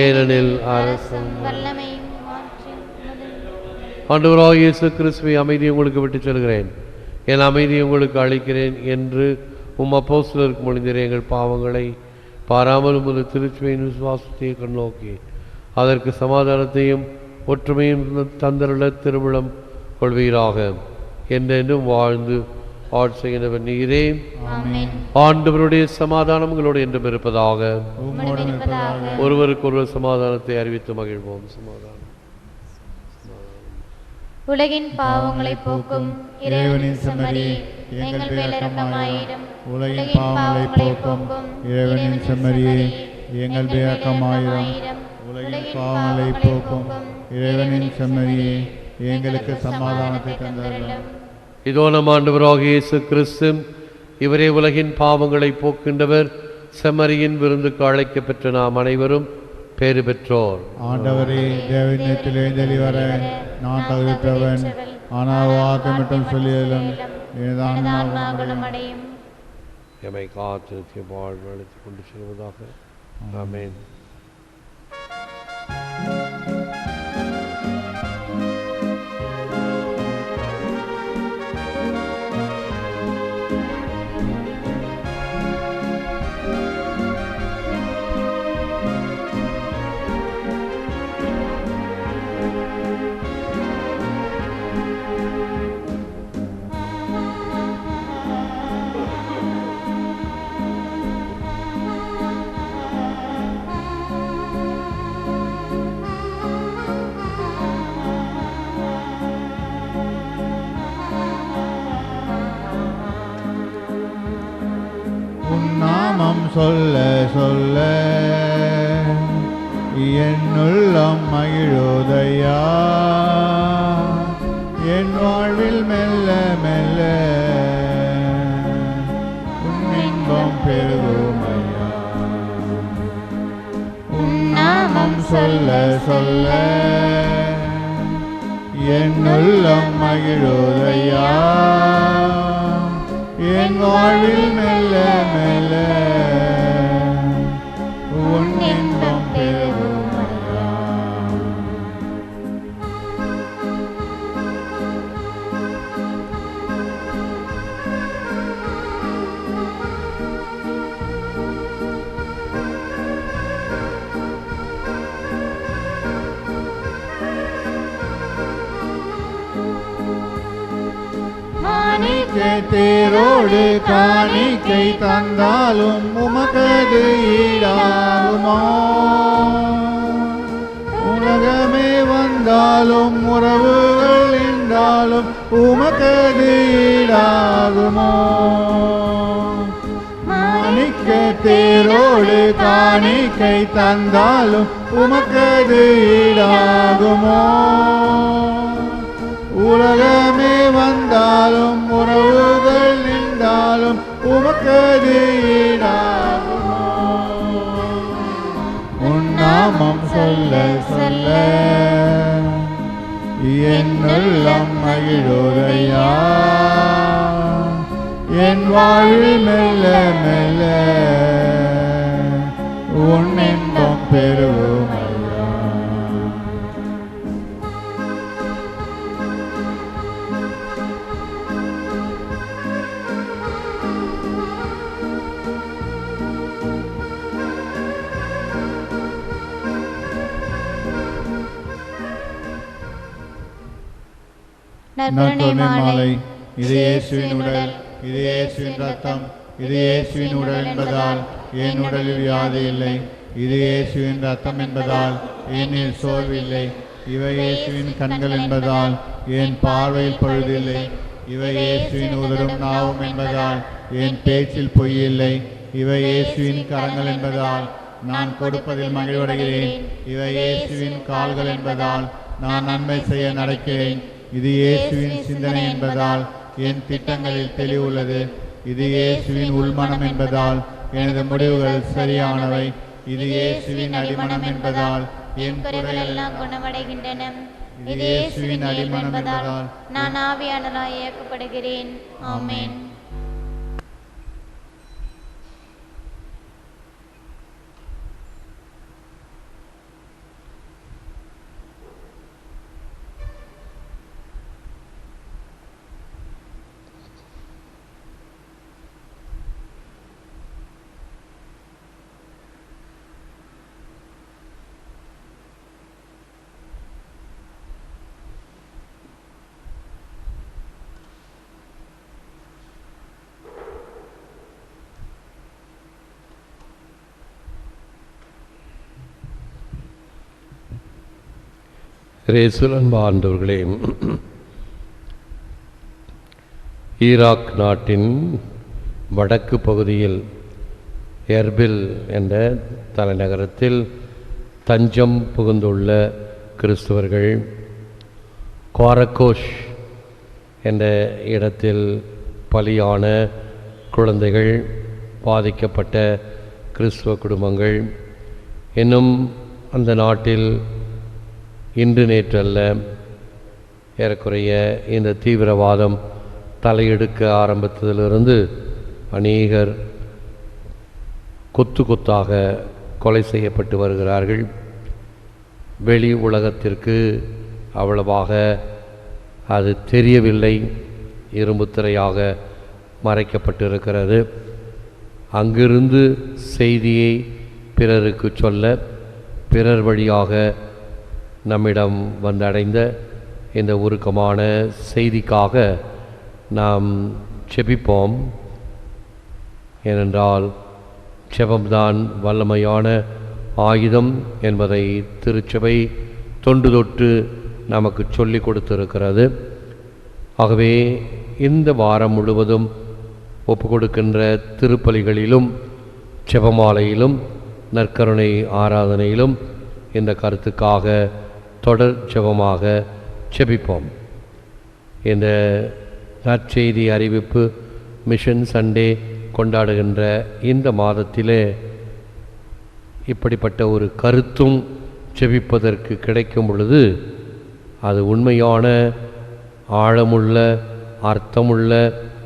ஏனெனில் அரசும் வல்லமையும் மாற்றும் ஆண்டவராகிய இயேசு கிறிஸ்துவை அமைதியை உங்களுக்கு விட்டுச் செல்கிறேன், என் அமைதியை உங்களுக்கு அளிக்கிறேன் என்று உம் அப்போஸ்தலருக்கு மொழிந்தீரே. எங்கள் பாவங்களை பாராமல் உமது திருச்சுவையின் விசுவாசத்தை கண்ணோக்கி அதற்கு சமாதானத்தையும் ஒற்றுமையும் தந்தருள திருவிழம் கொள்வீராக. என்றென்றும் வாழ்ந்து ஆட்சி செய்கின்றவர் நீரே. ஆமென். ஆண்டவருடைய சமாதானம் உங்களோடு என்றும் இருப்பதாக. உம்மோடும் இருப்பதாக. ஒருவருக்கு ஒருவர் சமாதானத்தை அறிவித்து மகிழ்வோம். சமாதானம். உலகின் பாவங்களை போக்கும் இறைவனின் செம்மறி எங்கள் மேல் இரக்கமாயிரும். உலகின் பாவங்களை போக்கும் இறைவனின் செம்மறியே எங்கள் மேல் இரக்கமாயிரும். உலகின் பாவங்களை போக்கும் இறைவனின் செம்மறியே எங்களுக்கு சமாதானத்தை தந்தருளும். இதோ நம் ஆண்டவராகிய இயேசு கிறிஸ்து, இவரே உலகின் பாவங்களை போக்கின்றவர். செம்மறியின் விருந்துக்கு அழைக்கப் பெற்ற நாம் அனைவரும் பேறு பெற்றோர். ஆண்டவரே, தேவனிடத்தில் எழுந்தருளி வர நான் தகுதியற்றவன். ஆனால் வாக்கு மட்டும் சொல்லியலும் எனது ஆன்மா குணமடையும். எமை காத்து வாழ்வு அழைத்துக் கொண்டு செல்வதாக. ஆமென். நாமம் சொல்ல சொல்ல என்னுள்ளம் மகிழுதையா. என் வாழ்வில் மெல்ல மெல்ல உன் இன்பம் பெருகுமையா. உன் நாமம் சொல்ல சொல்ல என்னுள்ளம் மகிழுதையா. என் வாழ்வில் மெல்ல மெல்ல உன் இன்பம் பெருகுமையா. தேரோடு காணிக்கை தந்தாலும் உமக்கது ஈடாகுமா. உலகமே வந்தாலும் உறவுகள் என்றாலும் உமக்கது ஈடாகுமோ. மாணிக்க தேரோடு காணிக்கை தந்தாலும் உமக்கது ஈடாகுமோ. உலகமே வந்தாலும் உறவுகள் நின்றாலும் உமக்கது ஈடாகுமோ. உன் நாமம் சொல்ல சொல்ல என்னுள்ளம் மகிழுதையா. என் வாழ்வில் மெல்ல மெல்ல உன் இன்பம் பெருகுமையா. நற்கருணை மாலை. இது இயேசுவின் உடல், இது இயேசுவின் ரத்தம், இது இயேசுவின் உடல் என்பதால் என் உடலில் வியாதி இல்லை. இது இயேசுவின் ரத்தம் என்பதால் என்னில் சோர்வில்லை. இவை இயேசுவின் கண்கள் என்பதால் என் பார்வையில் பழுதில்லை. இவை இயேசுவின் உதடும் நாவும் என்பதால் என் பேச்சில் பொய்யில்லை. இவை இயேசுவின் கரங்கள் என்பதால் நான் கொடுப்பதில் மகிழ்வடைகிறேன். இவை இயேசுவின் கால்கள் என்பதால் நான் நன்மை செய்ய நடக்கிறேன். இது இயேசுவின் சிந்தனை என்பதால் என் திட்டங்களில் தெளிவுள்ளது. இது இயேசுவின் உள்மனம் என்பதால் எனது முடிவுகள் சரியானவை. இது இயேசுவின் அடிமனம் என்பதால் என் குறைகள் எல்லாம் குணமடைகின்றன. இது இயேசுவின் அடிமனம் என்பதால் நான் ஆவியானவராய் இயக்கப்படுகிறேன். ஆமென். இயேசுவில் அன்பார்ந்தவர்களே, ஈராக் நாட்டின் வடக்கு பகுதியில் எர்பில் என்ற தலைநகரத்தில் தஞ்சம் புகுந்துள்ள கிறிஸ்துவர்கள் குவாரகோஷ் என்ற இடத்தில் பலியான குழந்தைகள், பாதிக்கப்பட்ட கிறிஸ்துவ குடும்பங்கள் இன்னும் அந்த நாட்டில் இன்று நேற்றல்ல ஏறக்குறைய இந்த தீவிரவாதம் தலையெடுக்க ஆரம்பித்ததிலிருந்து அநேகர் கொத்து கொத்தாக கொலை செய்யப்பட்டு வருகிறார்கள். வெளி உலகத்திற்கு அவ்வளவாக அது தெரியவில்லை, இரும்பு திரையாக மறைக்கப்பட்டிருக்கிறது. அங்கிருந்து செய்தியை பிறருக்கு சொல்ல, பிறர் வழியாக நம்மிடம் வந்தடைந்த இந்த உருக்கமான செய்திக்காக நாம் செபிப்போம். ஏனென்றால் செபம்தான் வல்லமையான ஆயுதம் என்பதை திருச்சபை தொன்று தொட்டு நமக்கு சொல்லிக் கொடுத்திருக்கிறது. ஆகவே இந்த வாரம் முழுவதும் ஒப்பு கொடுக்கின்ற திருப்பலிகளிலும் செபமாலையிலும் நற்கருணை ஆராதனையிலும் இந்த கருத்துக்காக தொடர் ஜெபமாக செபிப்போம். இந்த நற்செய்தி அறிவிப்பு மிஷன் சண்டே கொண்டாடுகின்ற இந்த மாதத்திலே இப்படிப்பட்ட ஒரு கருத்தும் செபிப்பதற்கு கிடைக்கும் பொழுது அது உண்மையான ஆழமுள்ள அர்த்தமுள்ள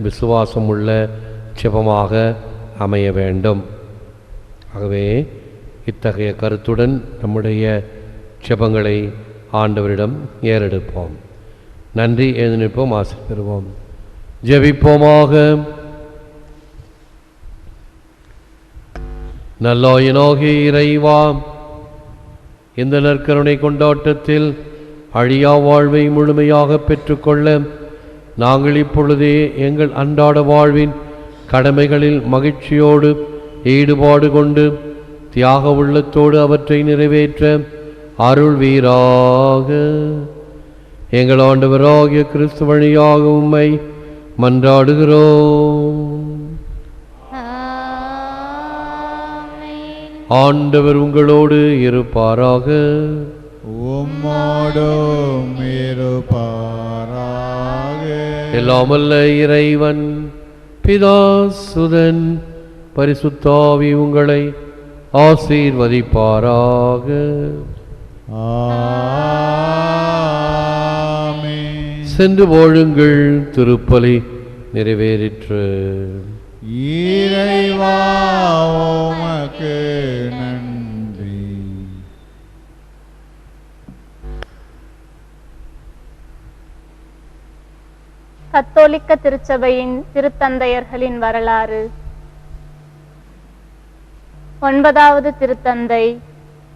விசுவாசமுள்ள செபமாக அமைய வேண்டும். ஆகவே இத்தகைய கருத்துடன் நம்முடைய செபங்களை ஆண்டவரிடம் ஏறெடுப்போம். நன்றி எழுந்திருப்போம், ஆசை பெறுவோம். ஜெபிப்போமாக. நல்லாயனாகிய இறைவா, இந்த நற்கருணை கொண்டாட்டத்தில் அழியா வாழ்வை முழுமையாக பெற்றுக்கொள்ள நாங்கள் இப்பொழுதே எங்கள் அன்றாட வாழ்வின் கடமைகளில் மகிழ்ச்சியோடு ஈடுபாடு கொண்டு தியாக உள்ளத்தோடு அவற்றை நிறைவேற்ற அருள்வீராக. எங்கள் ஆண்டவராகிய கிறிஸ்து வழியாக உம்மை மன்றாடுகிறோம். ஆண்டவர் உங்களோடு இருப்பாராக. உம்மோடும் இருப்பாராக. எல்லாமல்ல இறைவன் பிதா சுதன் பரிசுத்தாவி உங்களை ஆசீர்வதிப்பாராக. ஆமென். சென்று வாழுங்கள், திருப்பலி நிறைவேறிற்று. இறைவா உமக்கு நன்றி. கத்தோலிக்க திருச்சபையின் திருத்தந்தையர்களின் வரலாறு. 9வது திருத்தந்தை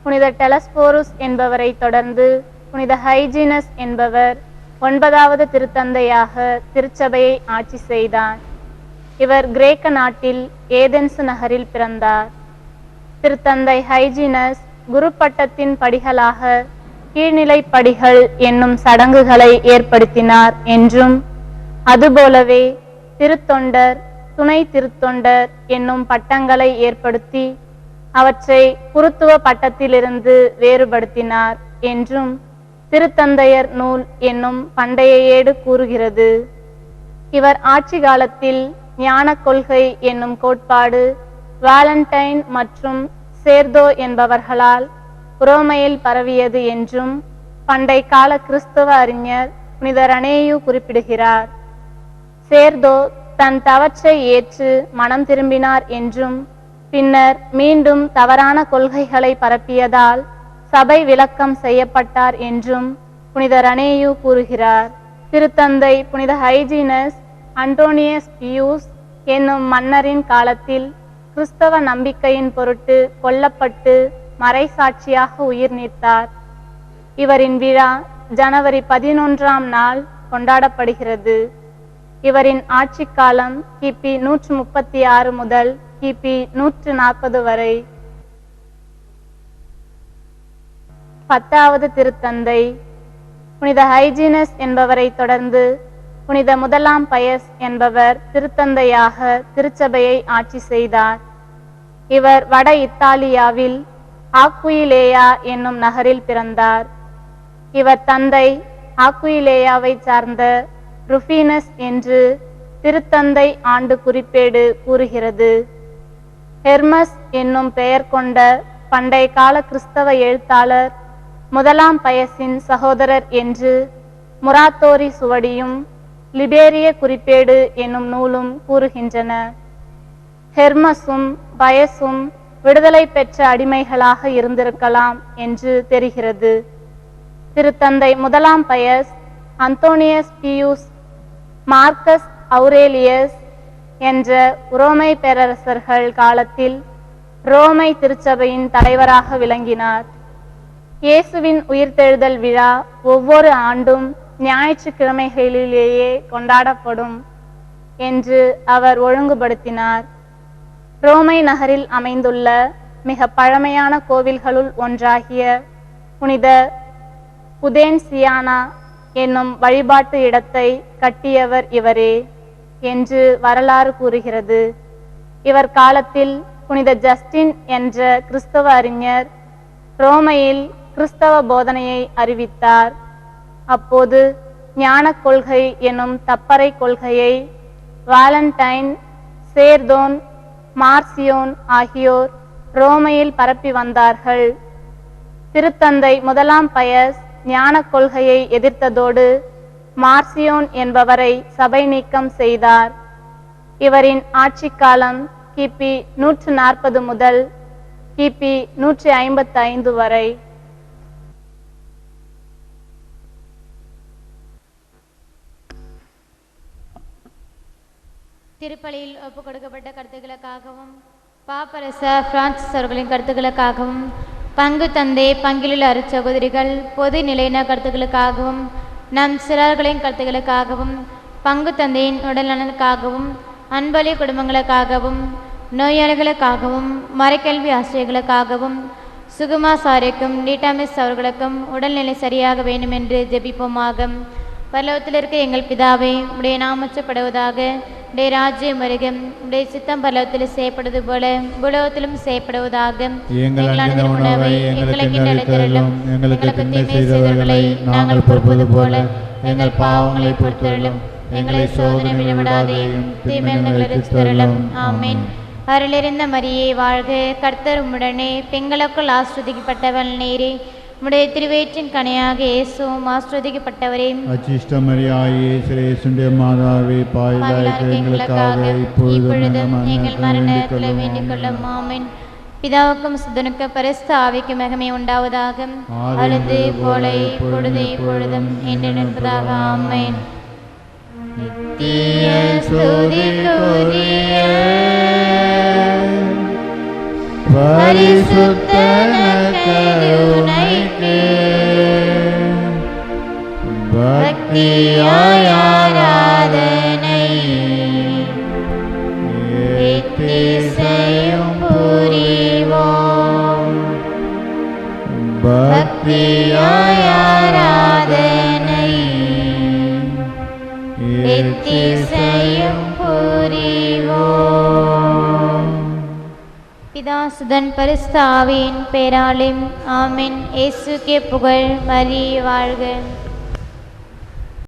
புனித டெலஸ்போருஸ் என்பவரை தொடர்ந்து புனித ஹைஜினஸ் என்பவர் 9வது திருத்தந்தையாக திருச்சபையை ஆட்சி செய்தார். இவர் கிரேக்க நாட்டில் ஏதென்சு நகரில் பிறந்தார். திருத்தந்தை ஹைஜினஸ் குரு பட்டத்தின் படிகளாக கீழ்நிலை படிகள் என்னும் சடங்குகளை ஏற்படுத்தினார் என்றும், அதுபோலவே திருத்தொண்டர், துணை திருத்தொண்டர் என்னும் பட்டங்களை ஏற்படுத்தி அவற்றை குருத்துவ பட்டத்திலிருந்து வேறுபடுத்தினார் என்றும் திருத்தந்தையர் நூல் என்னும் பண்டைய ஏடு கூறுகிறது. இவர் ஆட்சி காலத்தில் ஞான கொள்கை என்னும் கோட்பாடு வாலண்டைன் மற்றும் சேர்தோ என்பவர்களால் உரோமையில் பரவியது என்றும் பண்டை கால கிறிஸ்தவ அறிஞர் புனித ரனேயு குறிப்பிடுகிறார். சேர்தோ தன் தவற்றை ஏற்று மனம் திரும்பினார் என்றும், பின்னர் மீண்டும் தவறான கொள்கைகளை பரப்பியதால் சபை விலக்கம் செய்யப்பட்டார் என்றும் புனித ரனேயு கூறுகிறார். திருத்தந்தை புனித ஹைஜினஸ் அண்டோனியஸ் பியூஸ் என்னும் மன்னரின் காலத்தில் கிறிஸ்தவ நம்பிக்கையின் பொருட்டு கொல்லப்பட்டு மறைசாட்சியாக உயிர் நீத்தார். இவரின் விழா ஜனவரி 11ஆம் நாள் கொண்டாடப்படுகிறது. இவரின் ஆட்சி காலம் கிபி 136 முதல் கிபி 140 வரை. 10வது திருத்தந்தை புனித ஹைஜினஸ் என்பவரை தொடர்ந்து புனித முதலாம் பயஸ் என்பவர் திருத்தந்தையாக திருச்சபையை ஆட்சி செய்தார். இவர் வட இத்தாலியாவில் ஆக்குயிலேயா என்னும் நகரில் பிறந்தார். இவர் தந்தை ஆக்குயிலேயாவை சார்ந்த ருஃபீனஸ் என்று திருத்தந்தை ஆண்டு குறிப்பேடு கூறுகிறது. ஹெர்மஸ் என்னும் பெயர் கொண்ட பண்டைய கால கிறிஸ்தவ எழுத்தாளர் முதலாம் பயசின் சகோதரர் என்று முராத்தோரி சுவடியும் லிபேரிய குறிப்பேடு என்னும் நூலும் கூறுகின்றன. ஹெர்மஸும் பயசும் விடுதலை பெற்ற அடிமைகளாக இருந்திருக்கலாம் என்று தெரிகிறது. திருத்தந்தை முதலாம் பயஸ் அந்தோனியஸ் பியூஸ் மார்க்கஸ் அவுரேலியஸ் என்ற உரோமை பேரரசர்கள் காலத்தில் ரோமை திருச்சபையின் தலைவராக விளங்கினார். இயேசுவின் உயிர்த்தெழுதல் விழா ஒவ்வொரு ஆண்டும் ஞாயிற்றுக்கிழமைகளிலேயே கொண்டாடப்படும் என்று அவர் ஒழுங்குபடுத்தினார். ரோமை நகரில் அமைந்துள்ள மிக பழமையான கோவில்களுள் ஒன்றாகிய புனித புதேன்சியானா என்னும் வழிபாட்டு இடத்தை கட்டியவர் இவரே என்று வரலாறு கூறுகிறது. இவர் காலத்தில் புனித ஜஸ்டின் என்ற கிறிஸ்தவ அறிஞர் ரோமையில் கிறிஸ்தவ போதனையை அறிவித்தார். அப்போது ஞான கொள்கை எனும் தப்பறை கொள்கையை வாலண்டைன், சேர்தோன், மார்சியோன் ஆகியோர் ரோமையில் பரப்பி வந்தார்கள். திருத்தந்தை முதலாம் பயஸ் ஞான கொள்கையை எதிர்த்ததோடு மார்சியோன் என்பவரை சபை நீக்கம் செய்தார். இவரின் ஆட்சி காலம் கிபி 140 முதல் கிபி 155 வரை. திருப்பலியில் ஒப்புக் கொடுக்கப்பட்ட கருத்துக்களுக்காகவும் பாப்பரச பிரான்சிஸ் அவர்களின் கருத்துக்களுக்காகவும் பங்கு தந்தை பங்கிலுள்ள அருட்சகோதரிகள் பொது நிலையின கருத்துக்களுக்காகவும் நம் சிறார்களின் கருத்துக்களுக்காகவும் பங்கு தந்தையின் உடல்நலனுக்காகவும் அன்பளி குடும்பங்களுக்காகவும் நோயாளிகளுக்காகவும் மறைக்கல்வி ஆசிரியர்களுக்காகவும் சுகுமாசாரிக்கும் நீட்டாமிஸ் அவர்களுக்கும் உடல்நிலை சரியாக வேண்டும் என்று ஜெபிப்போமாக. பரலோகத்தில் இருக்க எங்கள் பிதாவே, உடைய நாமச்சப்படுவதாக, உடைய ராஜ்யம் வருக, உடைய சித்தம் பரலோகத்தில் செய்யப்படுவது போல பூலோகத்திலும் செய்யப்படுவதாக. எங்கள் அன்றாட உணவை எங்களுக்கு அளித்தருளும். எங்களுக்கு தீமை செய்தவர்களை நாங்கள் பொறுப்பது போல எங்கள் பாவங்களை பொறுத்தருளும். எங்களை சோதனை விடாதேயும் தீமைகளை ரட்சித்தருளும். ஆமென். அருளிருந்த மரியே வாழ்க, கர்த்தர் உம்முடனே, பெண்களுக்குள் ஆஸ்வதிக்கப்பட்டவள் நீரே, உம்முடைய திருவயிற்றின் கனியாக இயேசுவும் ஆஸ்வதிக்கப்பட்டவரே. அச்சிஷ்ட மரியாயே, இயேசுவின் மாதாவே, பாவிகளாகிய எங்களுக்காக இப்பொழுதும் எங்கள் மரணத்தில் வேண்டிக் கொள்ளும். ஆமென். பிதாவுக்கும் சுதனுக்கும் பரிசுத்த ஆவிக்கும் மகிமை உண்டாவதாக. அழுது போல இப்பொழுது இப்பொழுதும் என்று நிற்பதாக. ஆமென். நித்திய ஸ்துதிக்குரிய பரிசுத்த கருணைக்கு பக்தியாய் ஆராதனை எத்திசையும் புரிவோம். பக்தியாய் ஆராதனை எத்திசையும் புரிவோம். பிதா சுதன் பரிசுத்த ஆவியின் பேராலும் ஆமென். இயேசுக்கே புகழ். மரியே வாழ்க.